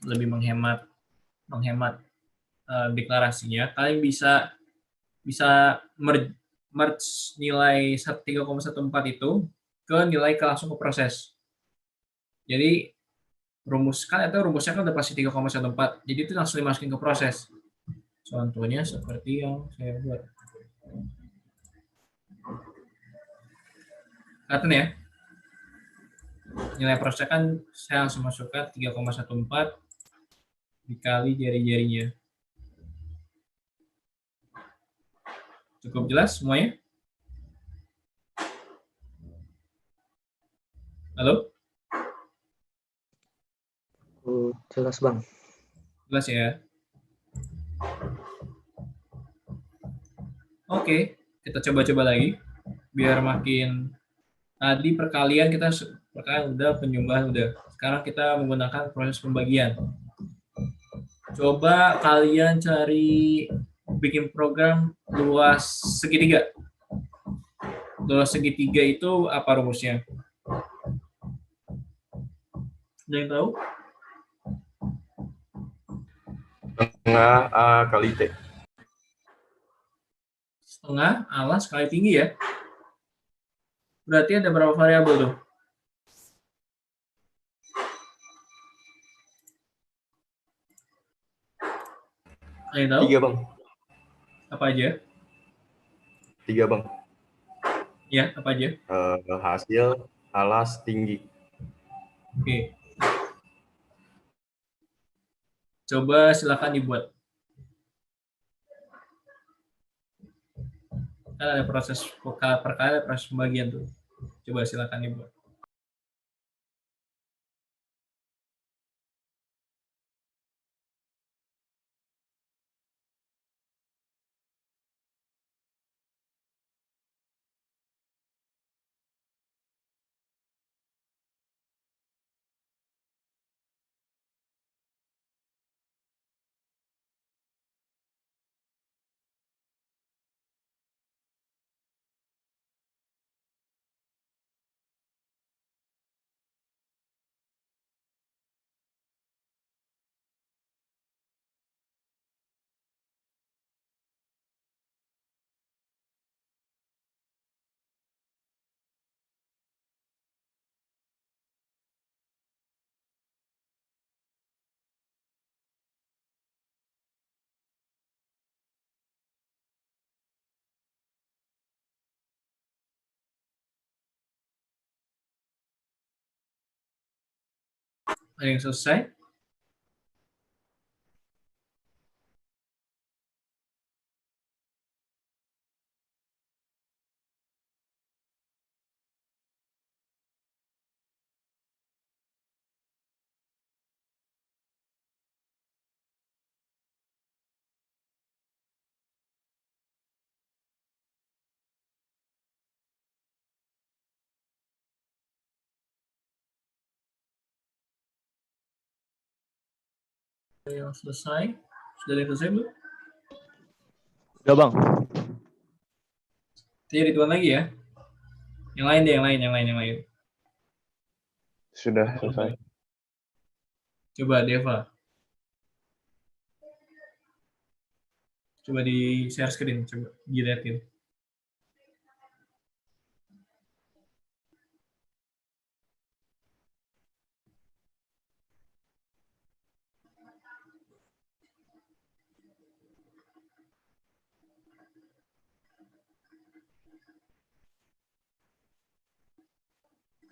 lebih menghemat deklarasinya, kalian bisa merge nilai 3,14 itu ke nilai langsung ke proses. Jadi rumusnya kan udah pasti 3,14. Jadi itu langsung dimasukin ke proses. Contohnya seperti yang saya buat. Kelihatan ya? Nilai prosesnya kan saya langsung masukkan 3,14 dikali jari-jarinya. Cukup jelas semuanya? Halo?
Jelas Bang.
Jelas ya? Oke, kita coba-coba lagi. Biar makin tadi perkalian udah, penyumbang udah. Sekarang kita menggunakan proses pembagian. Coba kalian cari bikin program luas segitiga. Luas segitiga itu apa rumusnya? Ada yang tahu?
Setengah A kali T.
Setengah alas kali tinggi ya. Berarti ada berapa variabel tuh? Ada yang tahu?
3 Bang.
Apa aja?
3 Bang.
Ya, apa aja?
Hasil, alas, tinggi.
Oke. Coba silakan dibuat. Kan ada proses vokal per kali, proses pembagian tuh. Coba silakan dibuat. Ada yang selesai? Ada yang selesai? Sudah ada yang selesai belum?
Udah Bang.
Jadi ritual lagi ya. Yang lain deh, yang lain.
Sudah selesai.
Coba Deva. Coba di share screen, coba dilihatin.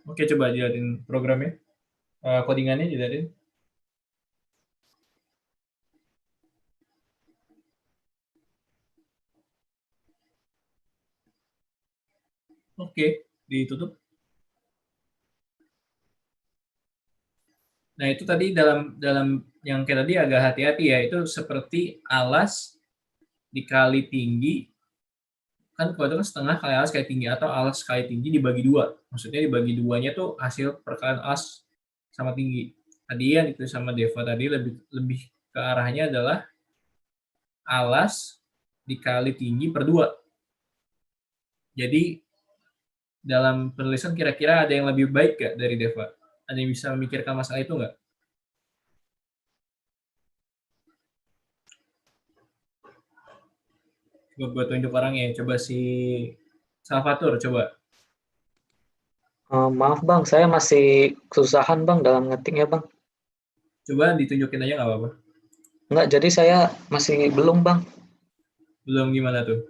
Oke, coba dilihatin programnya. Codingannya dilihatin. Oke, ditutup. Nah, itu tadi dalam yang kayak tadi agak hati-hati ya, itu seperti alas dikali tinggi, kan kalau itu kan setengah kali alas kali tinggi, atau alas kali tinggi dibagi 2. Maksudnya dibagi 2-nya tuh hasil perkalian alas sama tinggi. Tadi yang itu sama Deva tadi lebih ke arahnya adalah alas dikali tinggi per 2. Jadi dalam penulisan kira-kira ada yang lebih baik gak dari Deva? Ada yang bisa memikirkan masalah itu nggak? Coba gue tunjuk orangnya. Coba si Salvator, coba.
Maaf Bang, saya masih kesusahan Bang dalam ngetiknya Bang.
Coba ditunjukin aja nggak apa-apa.
Enggak, jadi saya masih belum Bang.
Belum gimana tuh?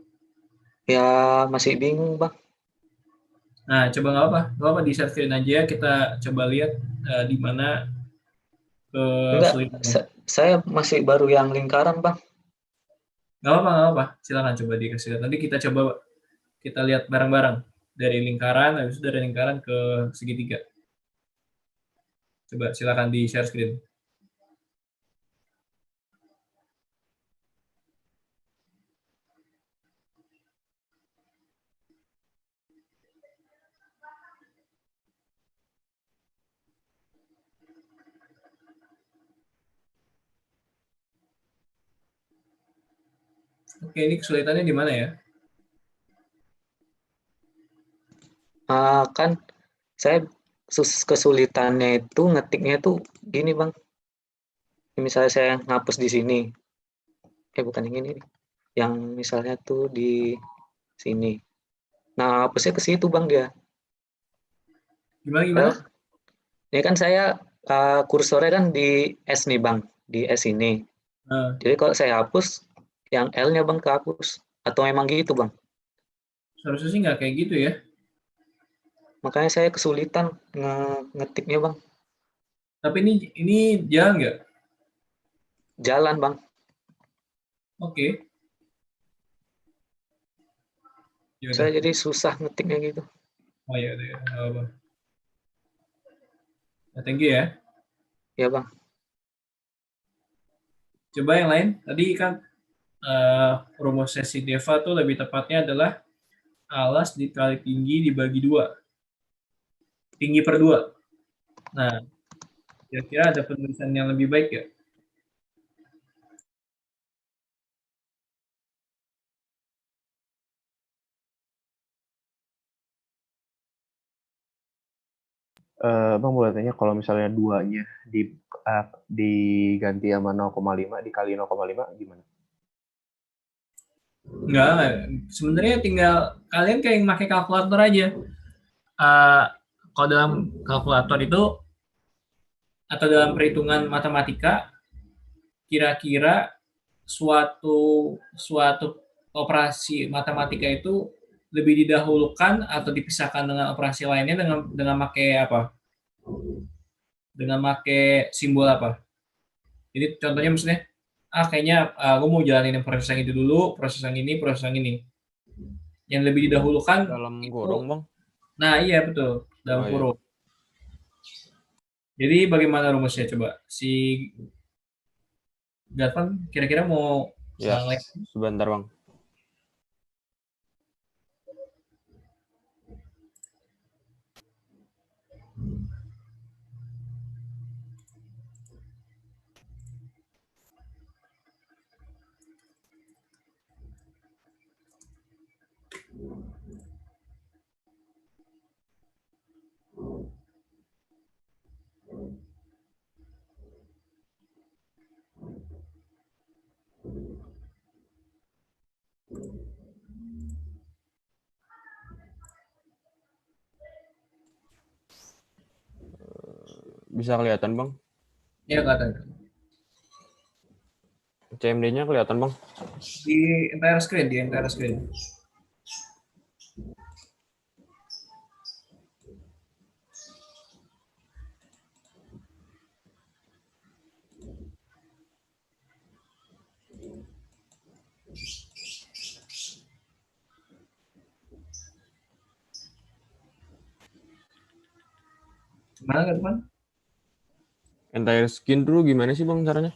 Ya masih bingung Bang.
Nah, coba nggak apa-apa di share screen aja. Kita coba lihat di mana
Enggak,
kesulitannya.
saya masih baru yang lingkaran Bang.
Nggak apa-apa. Silakan coba dikasih lihat. Nanti kita lihat bareng-bareng dari lingkaran, habis itu dari lingkaran ke segitiga. Coba silakan di share screen. Oke, ini kesulitannya di mana ya?
Kan saya kesulitannya itu ngetiknya tuh gini Bang. Misalnya saya ngapus di sini. Bukan yang ini nih. Yang misalnya tuh di sini. Nah, hapusnya ke situ Bang dia.
Gimana?
Ini kan saya kursornya kan di S nih Bang. Di S ini. Jadi kalau saya hapus, yang L-nya Bang kehapus. Atau memang gitu, Bang?
Seharusnya sih nggak kayak gitu ya.
Makanya saya kesulitan ngetiknya, Bang.
Tapi ini jalan nggak?
Jalan, Bang.
Oke. Ya udah.
Saya jadi susah ngetiknya gitu.
Oh ya udah. Ya. Nggak apa-apa. Ya, thank you ya.
Ya, Bang.
Coba yang lain. Tadi kan rumus sesi Deva tuh lebih tepatnya adalah alas dikali tinggi dibagi 2. Tinggi per 2. Nah, kira-kira ada penulisan yang lebih baik ya?
Bang boleh tanya kalau misalnya 2-nya diganti sama 0,5 dikali 0,5 gimana?
Enggak. Sebenarnya tinggal kalian kayak pakai kalkulator aja. Kalau dalam kalkulator itu atau dalam perhitungan matematika, kira-kira suatu operasi matematika itu lebih didahulukan atau dipisahkan dengan operasi lainnya dengan pakai apa? Dengan pakai simbol apa? Jadi contohnya misalnya, kayaknya aku mau jalanin proses yang itu dulu, proses yang ini, proses yang ini. Yang lebih didahulukan
Dalam
itu,
kurung, Bang.
nah iya betul, dalam
Oh, iya.
kurung. Jadi bagaimana rumusnya coba? Si Gatvan kira-kira mau
Ya,
like?
sebentar, Bang. Bisa kelihatan, Bang?
Ya kelihatan.
CMD-nya kelihatan, Bang?
Di entire screen. Gimana Gatvan?
Entire skin dulu gimana sih, Bang, caranya?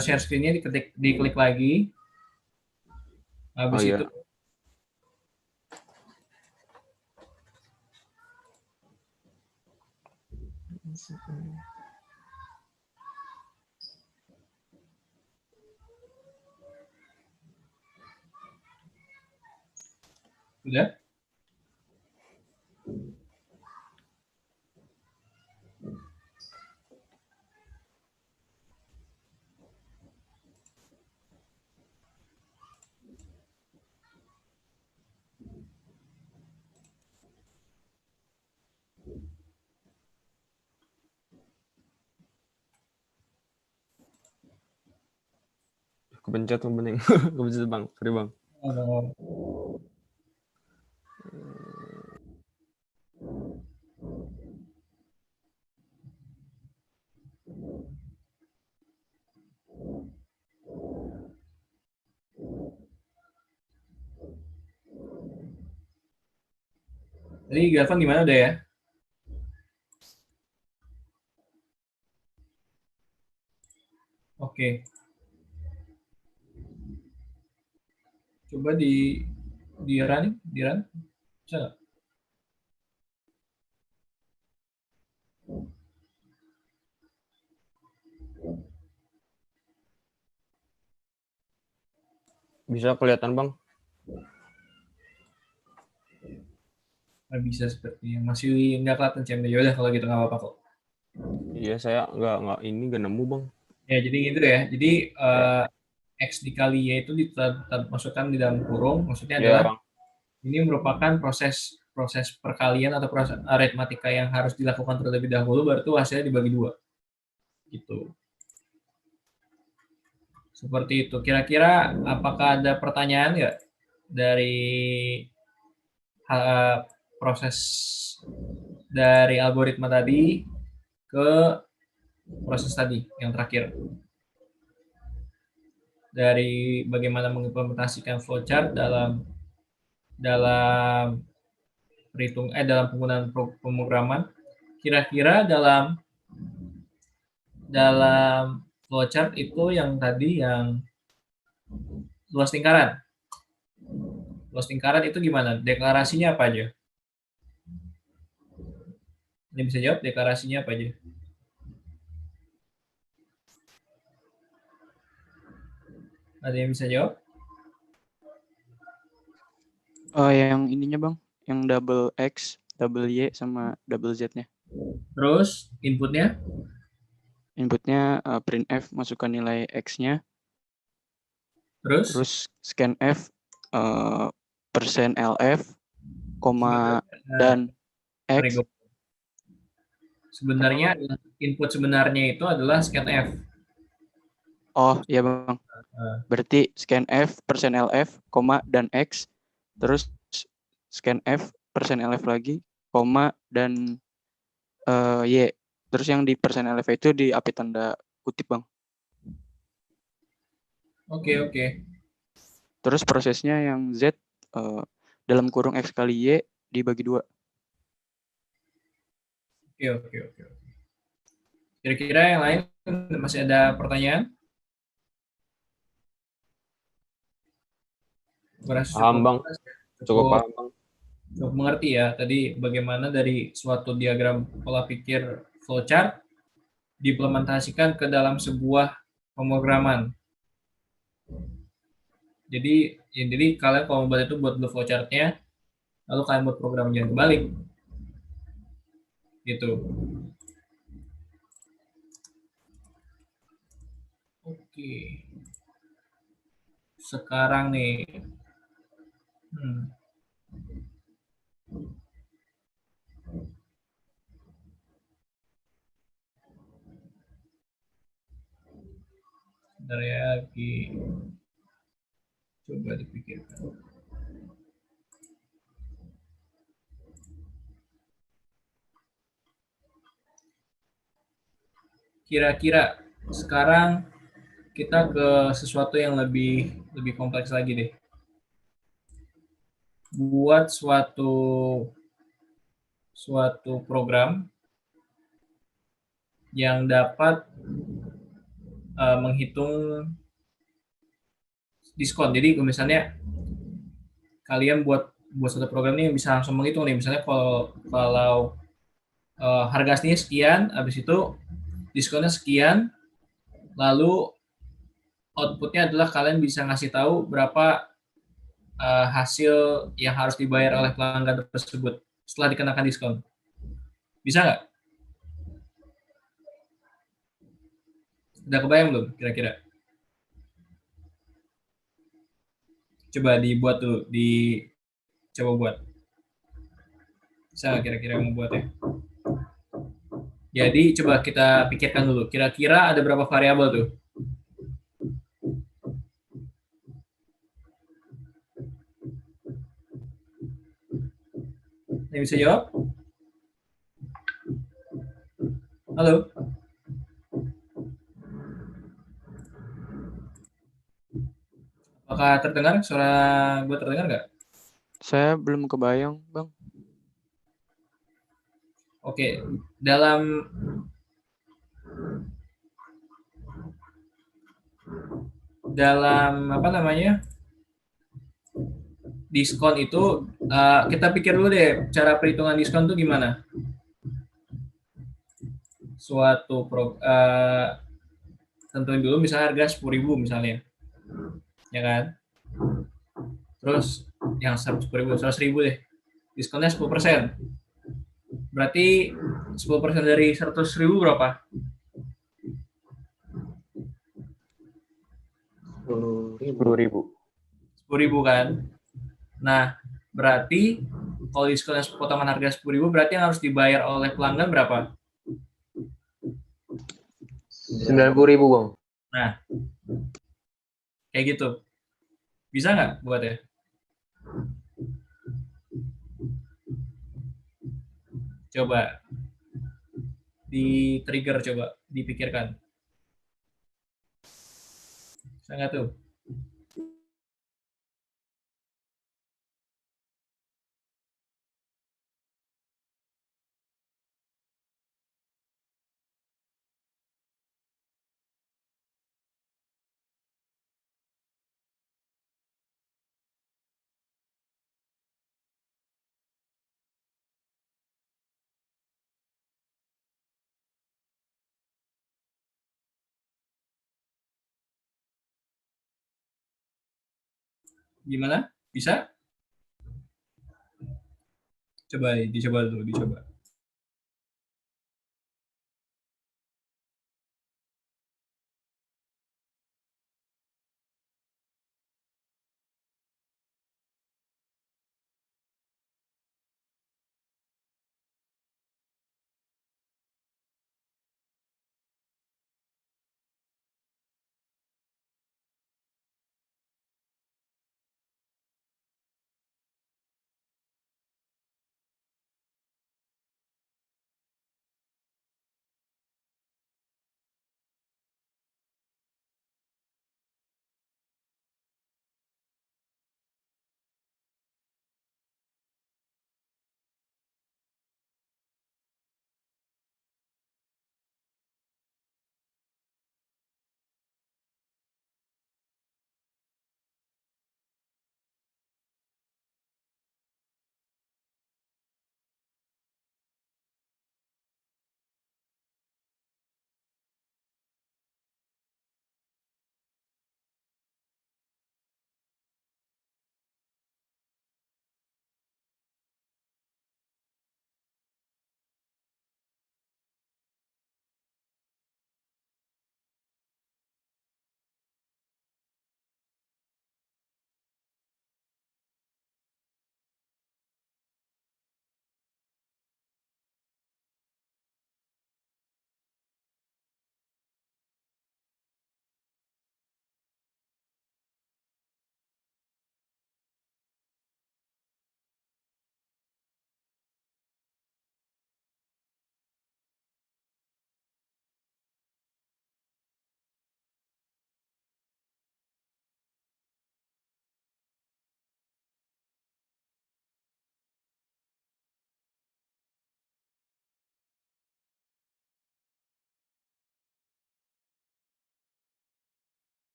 Share screen-nya diklik lagi. Habis
Oh, iya.
itu udah.
Kepencet, Bang. Kepencet, Bang. Sorry, Bang.
Jadi Gatvan gimana udah ya? Oke. Coba di run. Bisa nggak?
Bisa kelihatan, Bang?
Nggak bisa sepertinya. Masih nggak kelihatan CMD. Yaudah kalau gitu nggak apa-apa kok.
Iya, saya nggak nemu, Bang.
Ya jadi gitu ya. Jadi X dikali Y itu masukkan di dalam kurung. Maksudnya
Iya,
adalah
Bang.
ini merupakan proses perkalian atau proses aritmatika yang harus dilakukan terlebih dahulu, baru itu hasilnya dibagi 2. Gitu. Seperti itu. Kira-kira apakah ada pertanyaan nggak dari proses dari algoritma tadi ke proses tadi yang terakhir? Dari bagaimana mengimplementasikan flowchart dalam dalam penggunaan pemrograman. Kira-kira dalam flowchart itu yang tadi yang luas lingkaran. Luas lingkaran itu gimana? Deklarasinya apa aja? Ini bisa jawab deklarasinya apa aja? Ada yang bisa jawab?
Yang ininya bang, yang double X, double Y, sama double Z-nya.
Terus inputnya?
Inputnya printf, masukkan nilai X-nya.
Terus
Scan F, %LF, koma, dan X.
Sebenarnya input sebenarnya itu adalah scan F.
Oh iya bang. Berarti scan F, %LF, koma, dan X. Terus scan F, %LF lagi, koma, dan Y. Terus yang di %LF itu diapit tanda kutip bang.
Oke.
Terus prosesnya yang Z dalam kurung X kali Y dibagi 2.
Oke. Kira-kira yang lain masih ada pertanyaan?
Paham bang, cukup paham bang.
Cukup mengerti ya tadi bagaimana dari suatu diagram pola pikir flowchart diimplementasikan ke dalam sebuah pemrograman. Jadi kalian kalau membuat itu buat flowchart-nya, lalu kalian buat programnya kebalik. Gitu. Oke. Sekarang nih. Bentar ya, coba dipikirkan. Kira-kira sekarang kita ke sesuatu yang lebih kompleks lagi deh. Buat suatu program yang dapat menghitung diskon. Jadi misalnya kalian buat suatu program ini bisa langsung menghitung nih. Misalnya kalau harga aslinya sekian, habis itu diskonnya sekian, lalu outputnya adalah kalian bisa ngasih tahu berapa hasil yang harus dibayar oleh pelanggan tersebut setelah dikenakan diskon. Bisa nggak? Udah kebayang belum kira-kira? Coba dibuat tuh, coba buat. Bisa nggak kira-kira membuatnya? Jadi coba kita pikirkan dulu, kira-kira ada berapa variabel tuh? Yang bisa jawab? Halo? Apakah terdengar? Suara gue terdengar nggak?
Saya belum kebayang, bang.
Oke, dalam apa namanya? Diskon itu kita pikir dulu deh cara perhitungan diskon itu gimana? Tentuin dulu misalnya harga 10.000 misalnya. Ya kan? Terus yang 100.000 deh. Diskonnya 10%. Berarti 10% dari 100.000 berapa?
10.000.
10.000 kan? Nah, berarti kalau diskonnya potongan harga 10.000 berarti yang harus dibayar oleh pelanggan berapa?
90.000 bang.
Nah, Kayak gitu. Bisa nggak buat ya? Coba di-trigger, coba dipikirkan. Bisa nggak tuh? Gimana? Bisa? Coba dicoba dulu, dicoba.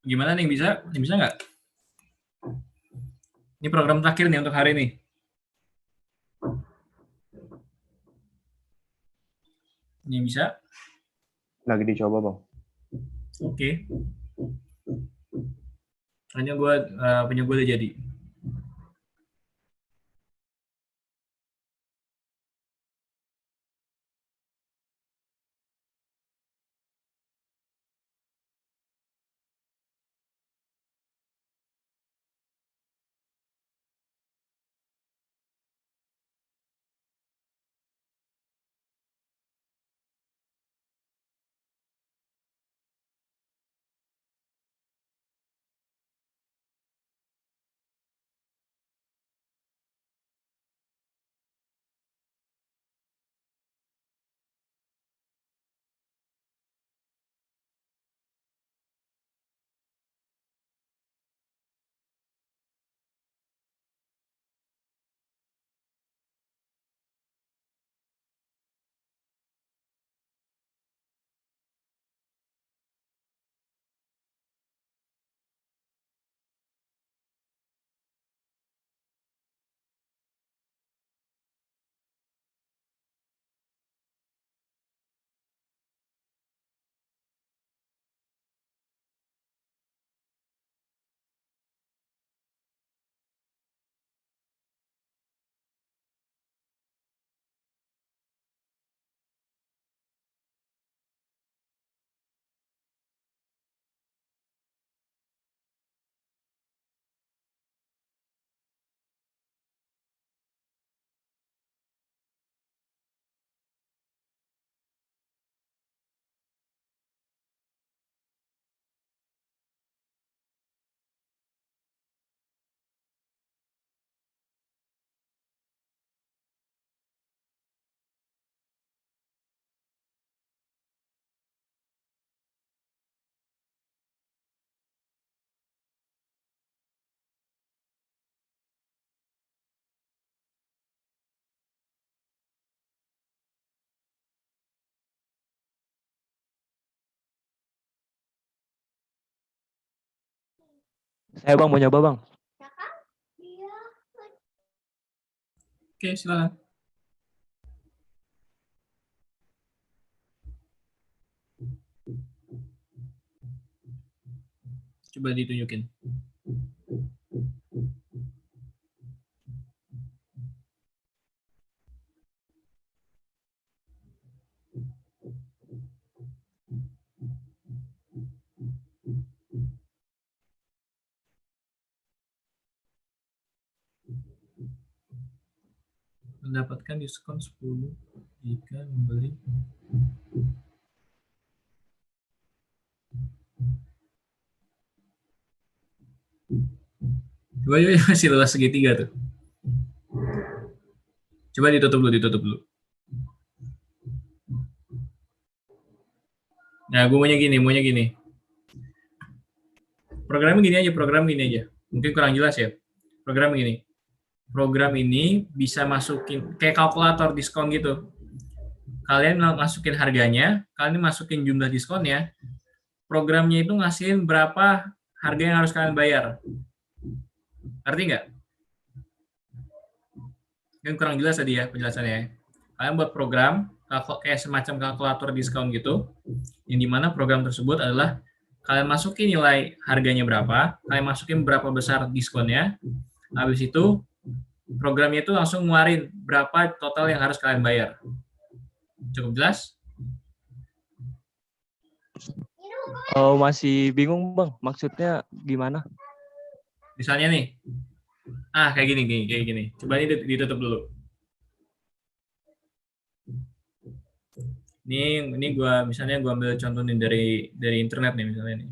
Gimana nih, bisa? Bisa nggak? Ini program terakhir nih untuk hari ini. Ini bisa?
Lagi dicoba, Bang.
Oke. Hanya punya gue udah jadi.
Saya Bang mau nyoba Bang.
Oke, silakan. Coba ditunjukin. Mendapatkan diskon 10 jika membeli. Coba masih luas segitiga tuh. Coba ditutup dulu. Nah, gue maunya gini. Program gini aja. Mungkin kurang jelas ya. Program gini. Program ini bisa masukin kayak kalkulator diskon gitu. Kalian masukin harganya, kalian masukin jumlah diskonnya. Programnya itu ngasihin berapa harga yang harus kalian bayar. Ngerti nggak? Kan kurang jelas tadi ya penjelasannya. Kalian buat program kayak semacam kalkulator diskon gitu, yang dimana program tersebut adalah kalian masukin nilai harganya berapa, kalian masukin berapa besar diskonnya, habis itu programnya itu langsung ngeluarin berapa total yang harus kalian bayar. Cukup jelas?
Oh, masih bingung Bang, maksudnya gimana?
Misalnya nih, kayak gini. Coba ini ditutup dulu. Ini gua ambil contoh nih dari internet nih misalnya nih.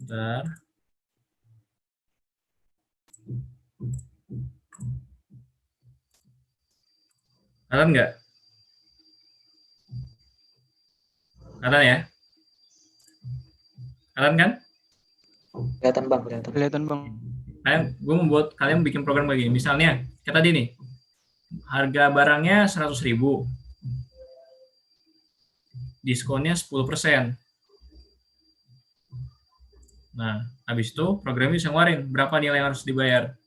Bentar. Kelihatan nggak? Kelihatan ya? Kelihatan kan?
Kelihatan Bang.
Kelihatan Bang.
Gue membuat kalian bikin program kayak gini. Misalnya, kayak tadi nih, harga barangnya 100.000, diskonnya 10%. Nah, habis itu programnya bisa ngeluarin berapa nilai yang harus dibayar.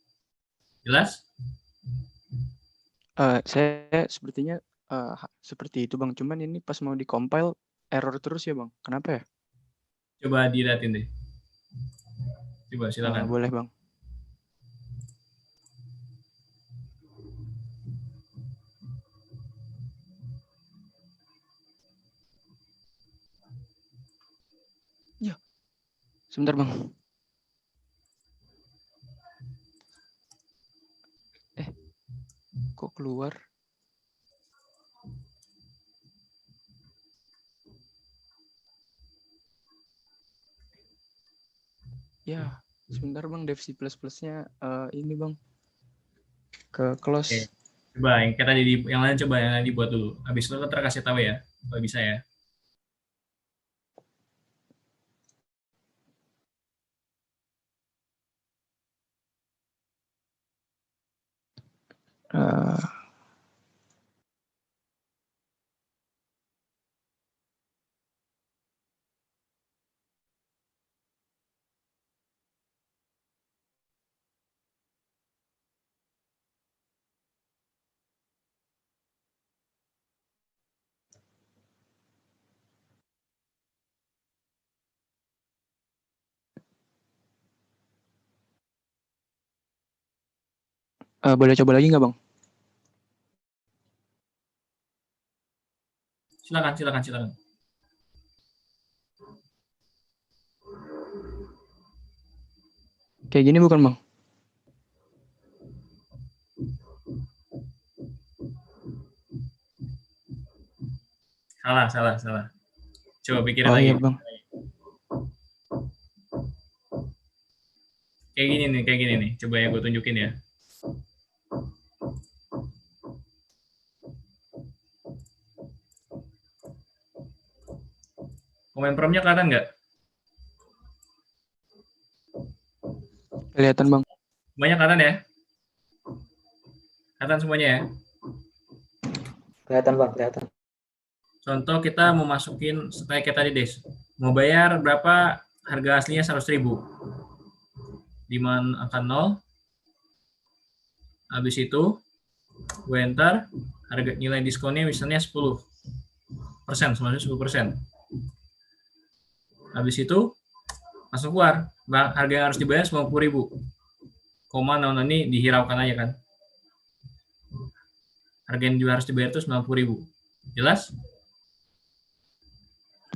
Jelas?
Saya sepertinya seperti itu Bang. Cuman ini pas mau di-compile error terus ya Bang. Kenapa ya?
Coba dilihatin deh. Coba silakan.
Boleh Bang. Ya. Sebentar Bang. Kok keluar? Ya, sebentar Bang, dev C++ ++-nya ini Bang. Ke close.
Oke. Coba yang kita yang lain dibuat dulu. Habis itu ntar kasih tahu ya, kalau bisa ya.
Boleh coba lagi nggak Bang?
Silakan.
Kayak gini bukan Bang?
Salah. Coba pikirin
Oh
lagi.
iya Bang.
Kayak gini nih. Coba yang gue tunjukin ya. Komen promnya kelihatan nggak?
Kelihatan Bang.
Semuanya kelihatan ya? Kelihatan semuanya ya?
Kelihatan Bang, kelihatan.
Contoh kita mau masukin setelah kayak tadi Des. Mau bayar berapa, harga aslinya 100.000. Demand angka 0. Habis itu gue enter, harga nilai diskonnya misalnya 10%, semuanya 10%. Habis itu langsung keluar, harga yang harus dibayar 90.000. Koma ini dihiraukan aja kan. Harga yang juga harus dibayar itu 90.000. Jelas?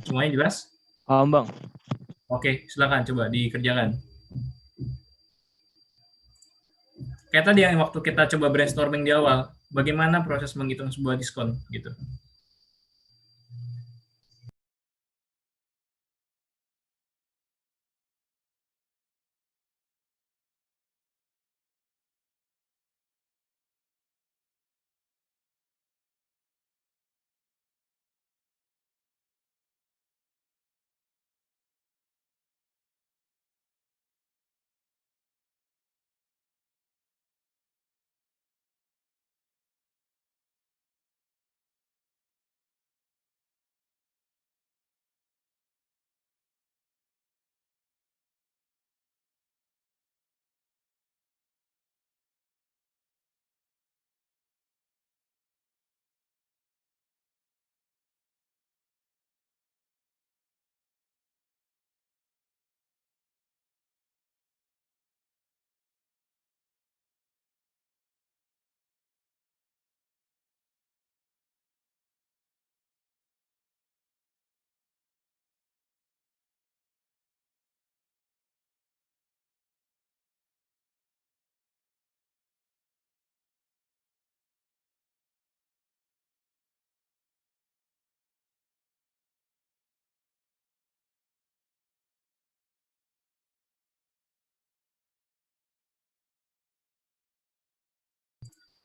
Semuanya jelas?
Bang.
Oke, silakan coba dikerjakan. Kayak tadi yang waktu kita coba brainstorming di awal, bagaimana proses menghitung sebuah diskon gitu.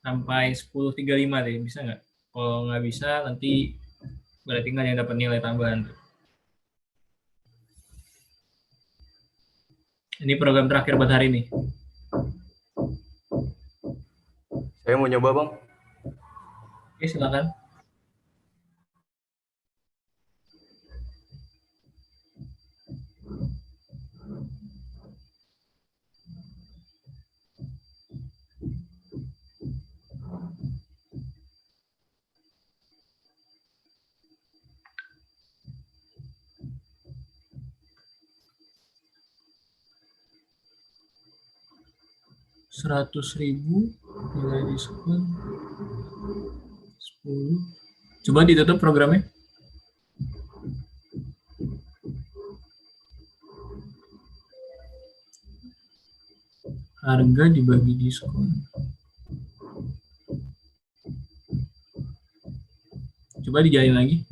Sampai 10.35 deh, bisa nggak? Kalau nggak bisa, nanti berarti nggak yang dapat nilai tambahan. Ini program terakhir buat hari ini.
Saya mau nyoba, Bang.
Oke, silakan. Rp100.000 nilai diskon 10. Coba ditutup programnya. Harga dibagi diskon. Coba dijalin lagi.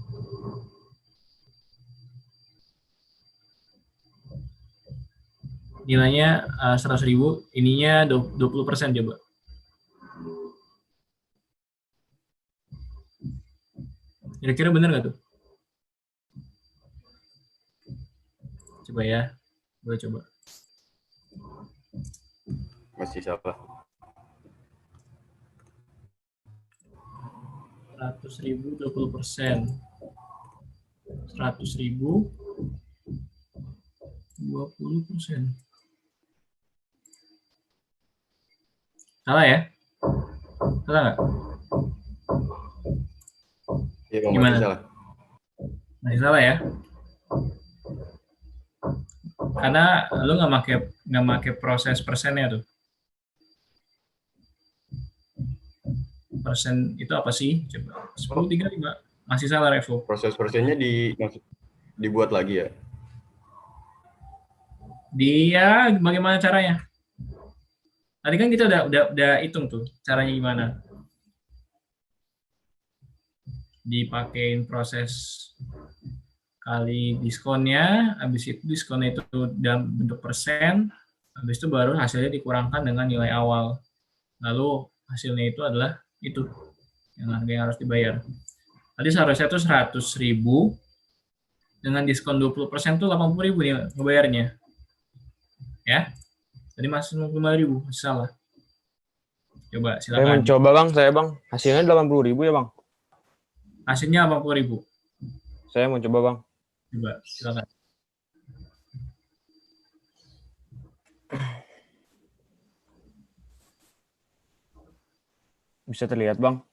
Nilainya 100.000, ininya 20% coba. Kira-kira benar nggak tuh? Coba ya, gue coba.
Masih salah.
100.000 20%. 100.000 20%. Salah ya? Salah nggak?
Iya, Bang,
Gimana?
masih salah.
Masih salah ya? Karena lu nggak pakai proses persennya tuh. Persen itu apa sih? Coba. 10.35. Masih salah, Revo.
Proses persennya dibuat lagi ya?
Dia bagaimana caranya? Tadi kan kita udah hitung tuh caranya gimana. Dipakein proses kali diskonnya, habis itu diskonnya itu dalam bentuk persen, habis itu baru hasilnya dikurangkan dengan nilai awal. Lalu hasilnya itu adalah itu yang harga yang harus dibayar. Tadi seharusnya itu 100.000 dengan diskon 20% tuh 80.000 nih ngebayarnya. Ya. Tadi masih 55.000, masih salah. Coba
Saya
silakan.
mencoba, Bang. Bang. Hasilnya 80.000 ya, Bang?
Hasilnya 80.000.
Saya mau coba, Bang.
Coba, silakan.
Bisa terlihat, Bang.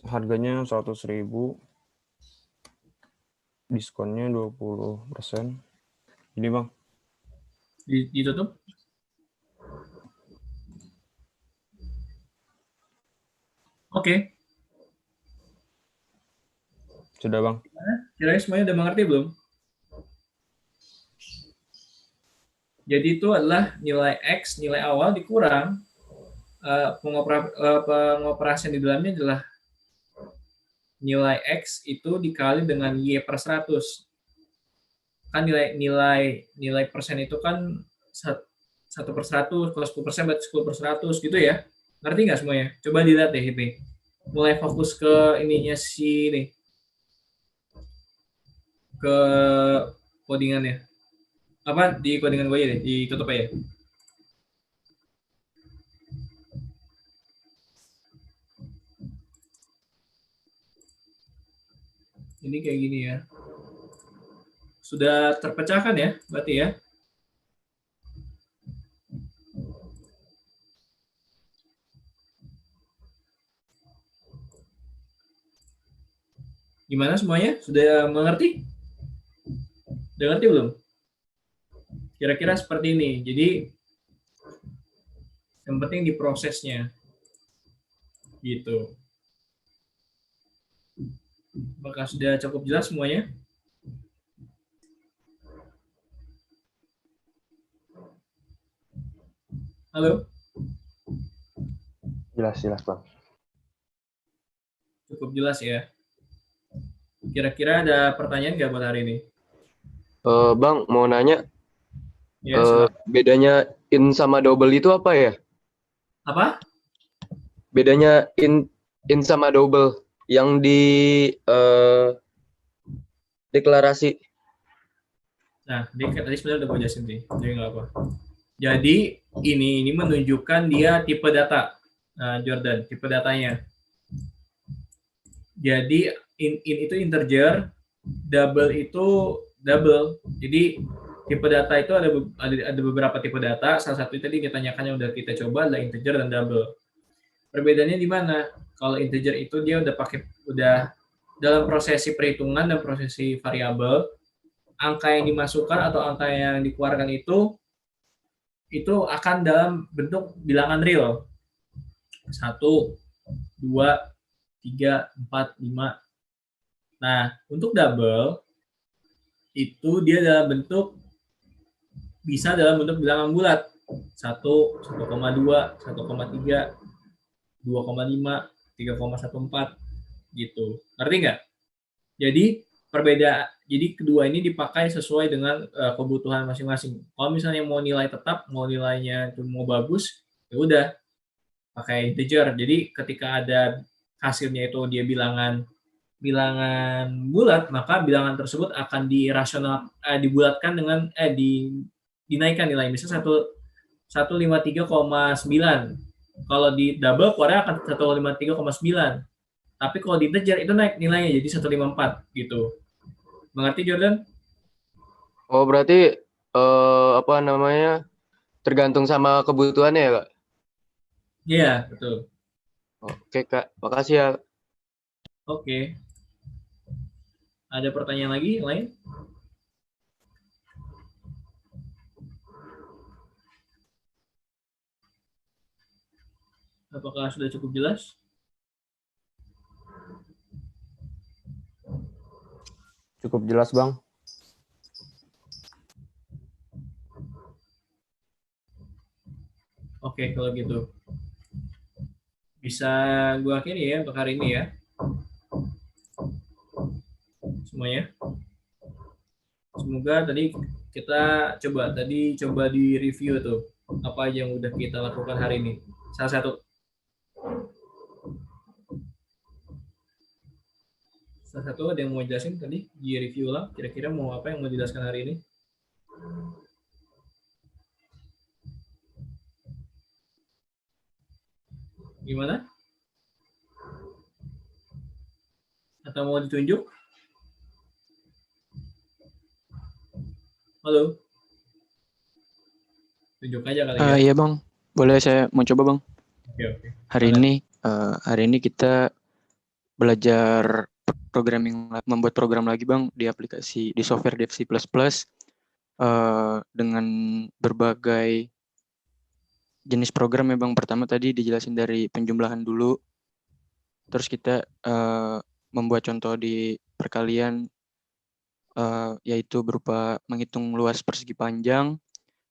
Harganya 100.000. Diskonnya 20%. Ini, Bang.
Ditutup. Oke.
Sudah, Bang.
Kira-kira semuanya udah mengerti belum? Jadi itu adalah nilai X, nilai awal dikurang pengoperasian di dalamnya adalah nilai X itu dikali dengan Y per 100. Kan nilai persen itu kan 1/100, kalau 10% berarti 10/100 gitu ya. Ngerti nggak semuanya? Coba dilihat deh ini. Mulai fokus ke ininya si ini. Ke codingannya. Apa di codingan gue aja deh, ditutup aja. Ini kayak gini ya. Sudah terpecahkan ya, berarti ya. Gimana semuanya? Sudah mengerti? Sudah ngerti belum? Kira-kira seperti ini. Jadi yang penting di prosesnya. Gitu. Apakah sudah cukup jelas semuanya? Halo?
Jelas, Bang.
Cukup jelas ya. Kira-kira ada pertanyaan nggak buat hari ini?
Bang, mau nanya,
Ya, silakan.
bedanya in sama double itu apa ya?
Apa?
Bedanya in sama double yang di deklarasi.
Nah, tadi sebenarnya udah gue jelasin sih. Jadi nggak apa. Jadi ini menunjukkan dia tipe data. Nah, Jordan, tipe datanya. Jadi in itu integer, double itu double. Jadi tipe data itu ada beberapa tipe data. Salah satu tadi kita tanyakan yang udah kita coba adalah integer dan double. Perbedaannya di mana? Kalau integer itu dia udah dalam prosesi perhitungan dan prosesi variabel, angka yang dimasukkan atau angka yang dikeluarkan itu akan dalam bentuk bilangan real. 1, 2, 3, 4, 5. Nah, untuk double itu dia bisa dalam bentuk bilangan bulat. 1, 1,2, 1,3, 2,5, 3,14 gitu. Ngerti nggak? Jadi kedua ini dipakai sesuai dengan kebutuhan masing-masing. Kalau misalnya mau nilai tetap, mau nilainya itu mau bagus, ya udah pakai integer. Jadi ketika ada hasilnya itu dia bilangan bulat, maka bilangan tersebut akan dibulatkan dengan dinaikkan nilai misalnya 153,9. Kalau di double keluarnya akan 153,9. Tapi kalau di integer itu naik nilainya jadi 154 gitu. Mengerti Jordan?
Oh, berarti apa namanya? Tergantung sama kebutuhannya ya, Kak?
Iya, betul.
Oke, Kak. Makasih ya.
Oke. Ada pertanyaan lagi lain? Apakah sudah cukup jelas?
Cukup jelas, Bang.
Oke, kalau gitu. Bisa gue akhiri ya untuk hari ini ya. Semuanya. Semoga tadi kita coba di review tuh apa aja yang udah kita lakukan hari ini. Salah satu ada yang mau jelasin tadi di review lah. Kira-kira mau apa yang mau dijelaskan hari ini? Gimana? Atau mau ditunjuk? Halo? Tunjuk aja kali ya.
Iya bang, boleh saya mau coba bang.
Oke.
Hari ini kita belajar membuat program lagi bang di aplikasi di software Dev C++ dengan berbagai jenis program ya bang. Pertama tadi dijelasin dari penjumlahan dulu, terus kita membuat contoh di perkalian yaitu berupa menghitung luas persegi panjang.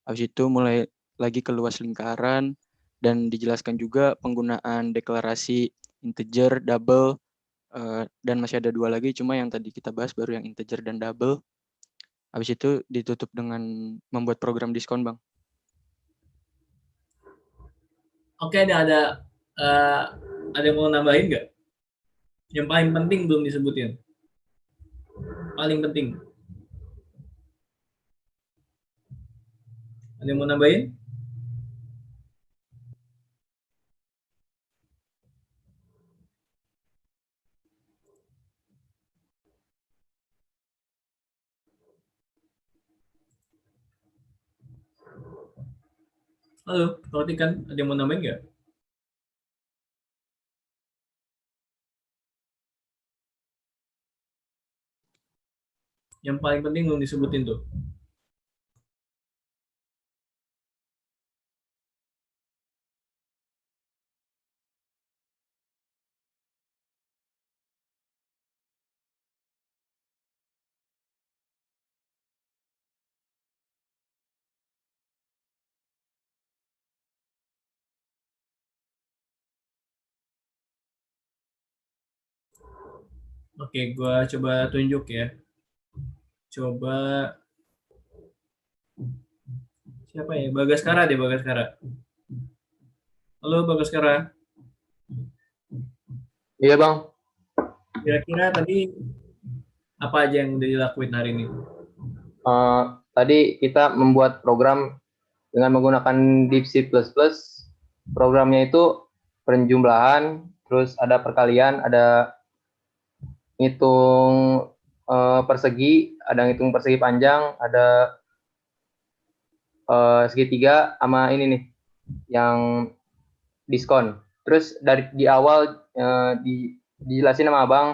Habis itu mulai lagi ke luas lingkaran dan dijelaskan juga penggunaan deklarasi integer, double, dan masih ada 2 lagi, cuma yang tadi kita bahas baru yang integer dan double. Habis itu ditutup dengan membuat program diskon, Bang.
Oke, ada yang mau nambahin nggak? Yang paling penting belum disebutin. Paling penting. Ada yang mau nambahin? Halo, perhatikan, ada yang mau nambahin nggak? Yang paling penting belum disebutin tuh. Oke, gua coba tunjuk ya. Coba siapa ya? Bagaskara deh, Bagaskara. Halo, Bagaskara.
Iya bang.
Kira-kira tadi apa aja yang udah dilakuin hari ini?
Tadi kita membuat program dengan menggunakan Deep C++. Programnya itu penjumlahan, terus ada perkalian, ada ngitung persegi, ada ngitung persegi panjang, ada segitiga, sama ini nih yang diskon. Terus dari di awal dijelasin sama abang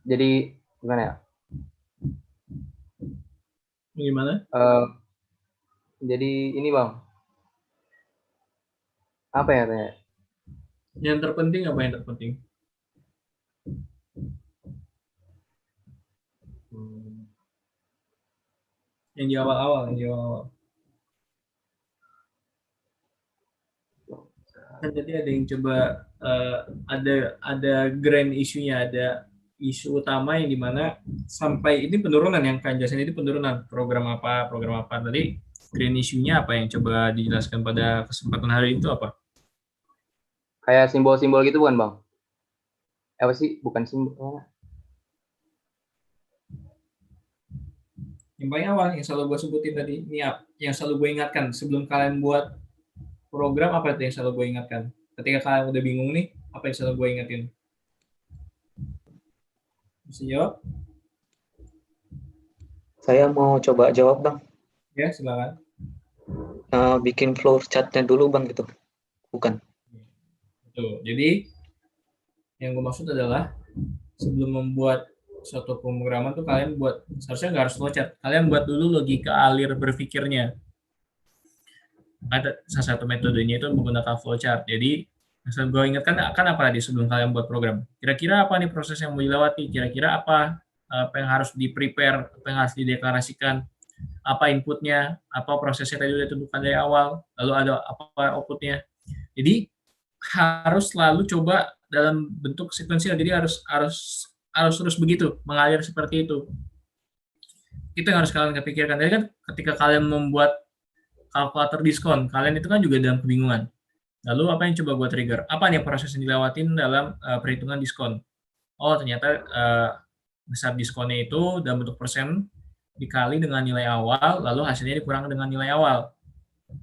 jadi gimana ya?
Gimana?
Jadi ini bang, apa ya tanya?
Yang terpenting apa yang terpenting? Yang di awal. Kan tadi ada yang coba ada grand isunya, ada isu utama yang dimana sampai ini penurunan yang kan jelasin ini penurunan program apa tadi grand isunya apa yang coba dijelaskan pada kesempatan hari itu apa?
Kayak simbol-simbol gitu bukan bang? Apa sih? Bukan simbol.
Yang paling awal yang selalu gue sebutin tadi ini yang selalu gue ingatkan sebelum kalian buat program apa itu yang selalu gue ingatkan ketika kalian udah bingung nih apa yang selalu gue ingetin? Bisa jawab?
Saya mau coba jawab bang.
Ya silakan.
Bikin flow chart-nya dulu bang gitu. Bukan.
Tuh, jadi yang gue maksud adalah sebelum membuat suatu pemrograman tuh kalian buat seharusnya nggak harus flowchart. Kalian buat dulu logika alir berpikirnya. Ada salah satu metodenya itu menggunakan flowchart. Jadi asal gue ingatkan akan apa tadi sebelum kalian buat program. Kira-kira apa nih proses yang mau dilewati? Kira-kira apa yang harus di-prepare, apa yang harus dideklarasikan, apa inputnya, apa prosesnya tadi udah ditentukan dari awal, lalu ada apa outputnya. Jadi harus selalu coba dalam bentuk sekuensial. Jadi harus terus begitu mengalir seperti itu. Itu yang harus kalian pikirkan. Jadi kan ketika kalian membuat kalkulator diskon, kalian itu kan juga dalam kebingungan. Lalu apa yang coba gue trigger? Apa nih proses yang dilewatin dalam perhitungan diskon? Oh ternyata besar diskonnya itu dalam bentuk persen dikali dengan nilai awal, lalu hasilnya dikurang dengan nilai awal.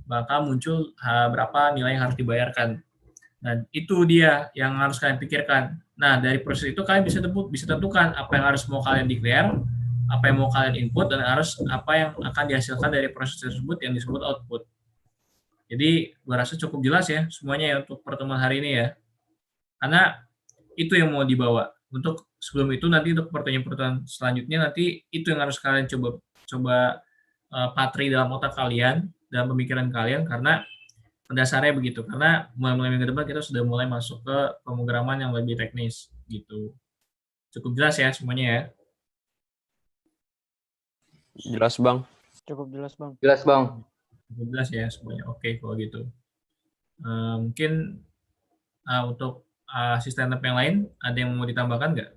maka muncul berapa nilai yang harus dibayarkan. Nah, itu dia yang harus kalian pikirkan. Nah, dari proses itu kalian bisa tentukan apa yang harus mau kalian declare, apa yang mau kalian input, dan harus apa yang akan dihasilkan dari proses tersebut yang disebut output. Jadi, gue rasa cukup jelas ya semuanya ya untuk pertemuan hari ini ya. Karena itu yang mau dibawa. Untuk sebelum itu nanti untuk pertanyaan-pertanyaan selanjutnya nanti itu yang harus kalian coba patri dalam otak kalian, dalam pemikiran kalian, karena dasarnya begitu. Karena mulai minggu depan kita sudah mulai masuk ke pemrograman yang lebih teknis gitu. Cukup jelas ya semuanya ya.
Jelas, Bang.
Cukup jelas, Bang.
Jelas, Bang.
Cukup jelas ya semuanya. Oke kalau gitu. Mungkin untuk asisten lab yang lain ada yang mau ditambahkan nggak?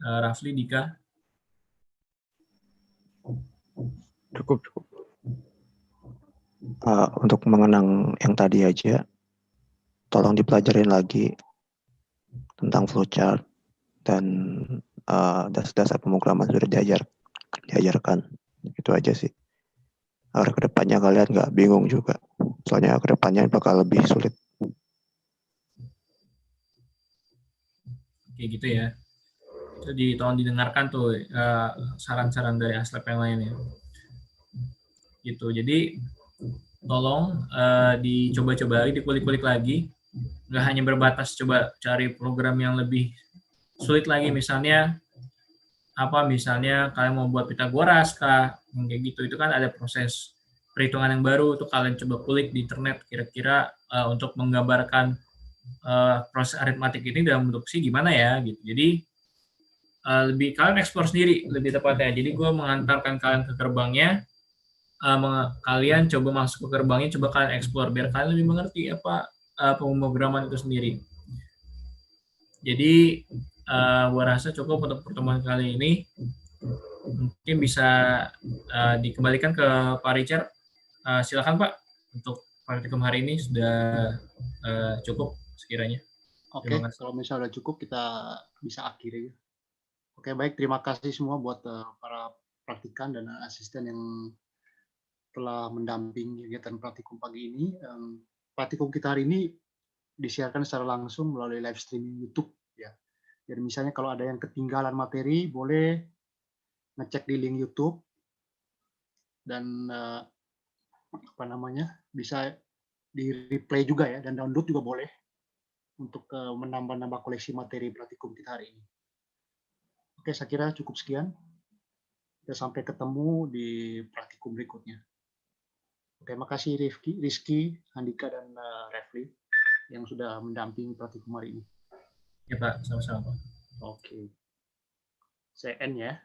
Rafli, Dika?
Cukup. Untuk mengenang yang tadi aja, tolong dipelajarin lagi tentang flowchart dan dasar-dasar pemrograman sudah diajarkan. Itu aja sih. Agar kedepannya kalian nggak bingung juga. Soalnya kedepannya bakal lebih sulit.
Oke gitu ya. Itu tolong didengarkan tuh saran-saran dari aslab yang lain ya. Gitu. Jadi tolong dicoba-coba lagi, dikulik-kulik lagi. Nggak hanya berbatas coba cari program yang lebih sulit lagi, misalnya kalian mau buat Pitagoras kah, kayak gitu. Itu kan ada proses perhitungan yang baru, tuh kalian coba kulik di internet kira-kira untuk menggambarkan proses aritmatik ini dalam bentuk C gimana ya gitu. Jadi lebih kalian eksplor sendiri lebih tepatnya. Jadi gue mengantarkan kalian ke gerbangnya, kalian coba masuk ke gerbangnya, coba kalian eksplor biar kalian lebih mengerti apa pemrograman itu sendiri. Jadi gue rasa cukup untuk pertemuan kali ini. Mungkin bisa dikembalikan ke Pak Richard. Silakan Pak, untuk praktikum hari ini sudah cukup sekiranya.
Oke, kalau misalnya sudah cukup kita bisa akhiri. Oke, baik, terima kasih semua buat para praktikan dan asisten yang telah mendampingi kegiatan praktikum pagi ini. Praktikum kita hari ini disiarkan secara langsung melalui live streaming YouTube ya. Jadi misalnya kalau ada yang ketinggalan materi, boleh ngecek di link YouTube dan bisa di replay juga ya, dan download juga boleh untuk menambah-nambah koleksi materi praktikum kita hari ini. Oke, saya kira cukup sekian. Kita sampai ketemu di praktikum berikutnya. Oke, makasih Rizky, Andika, dan Refli yang sudah mendampingi praktikum hari ini.
Ya Pak, sama-sama Pak.
Oke. Saya end ya.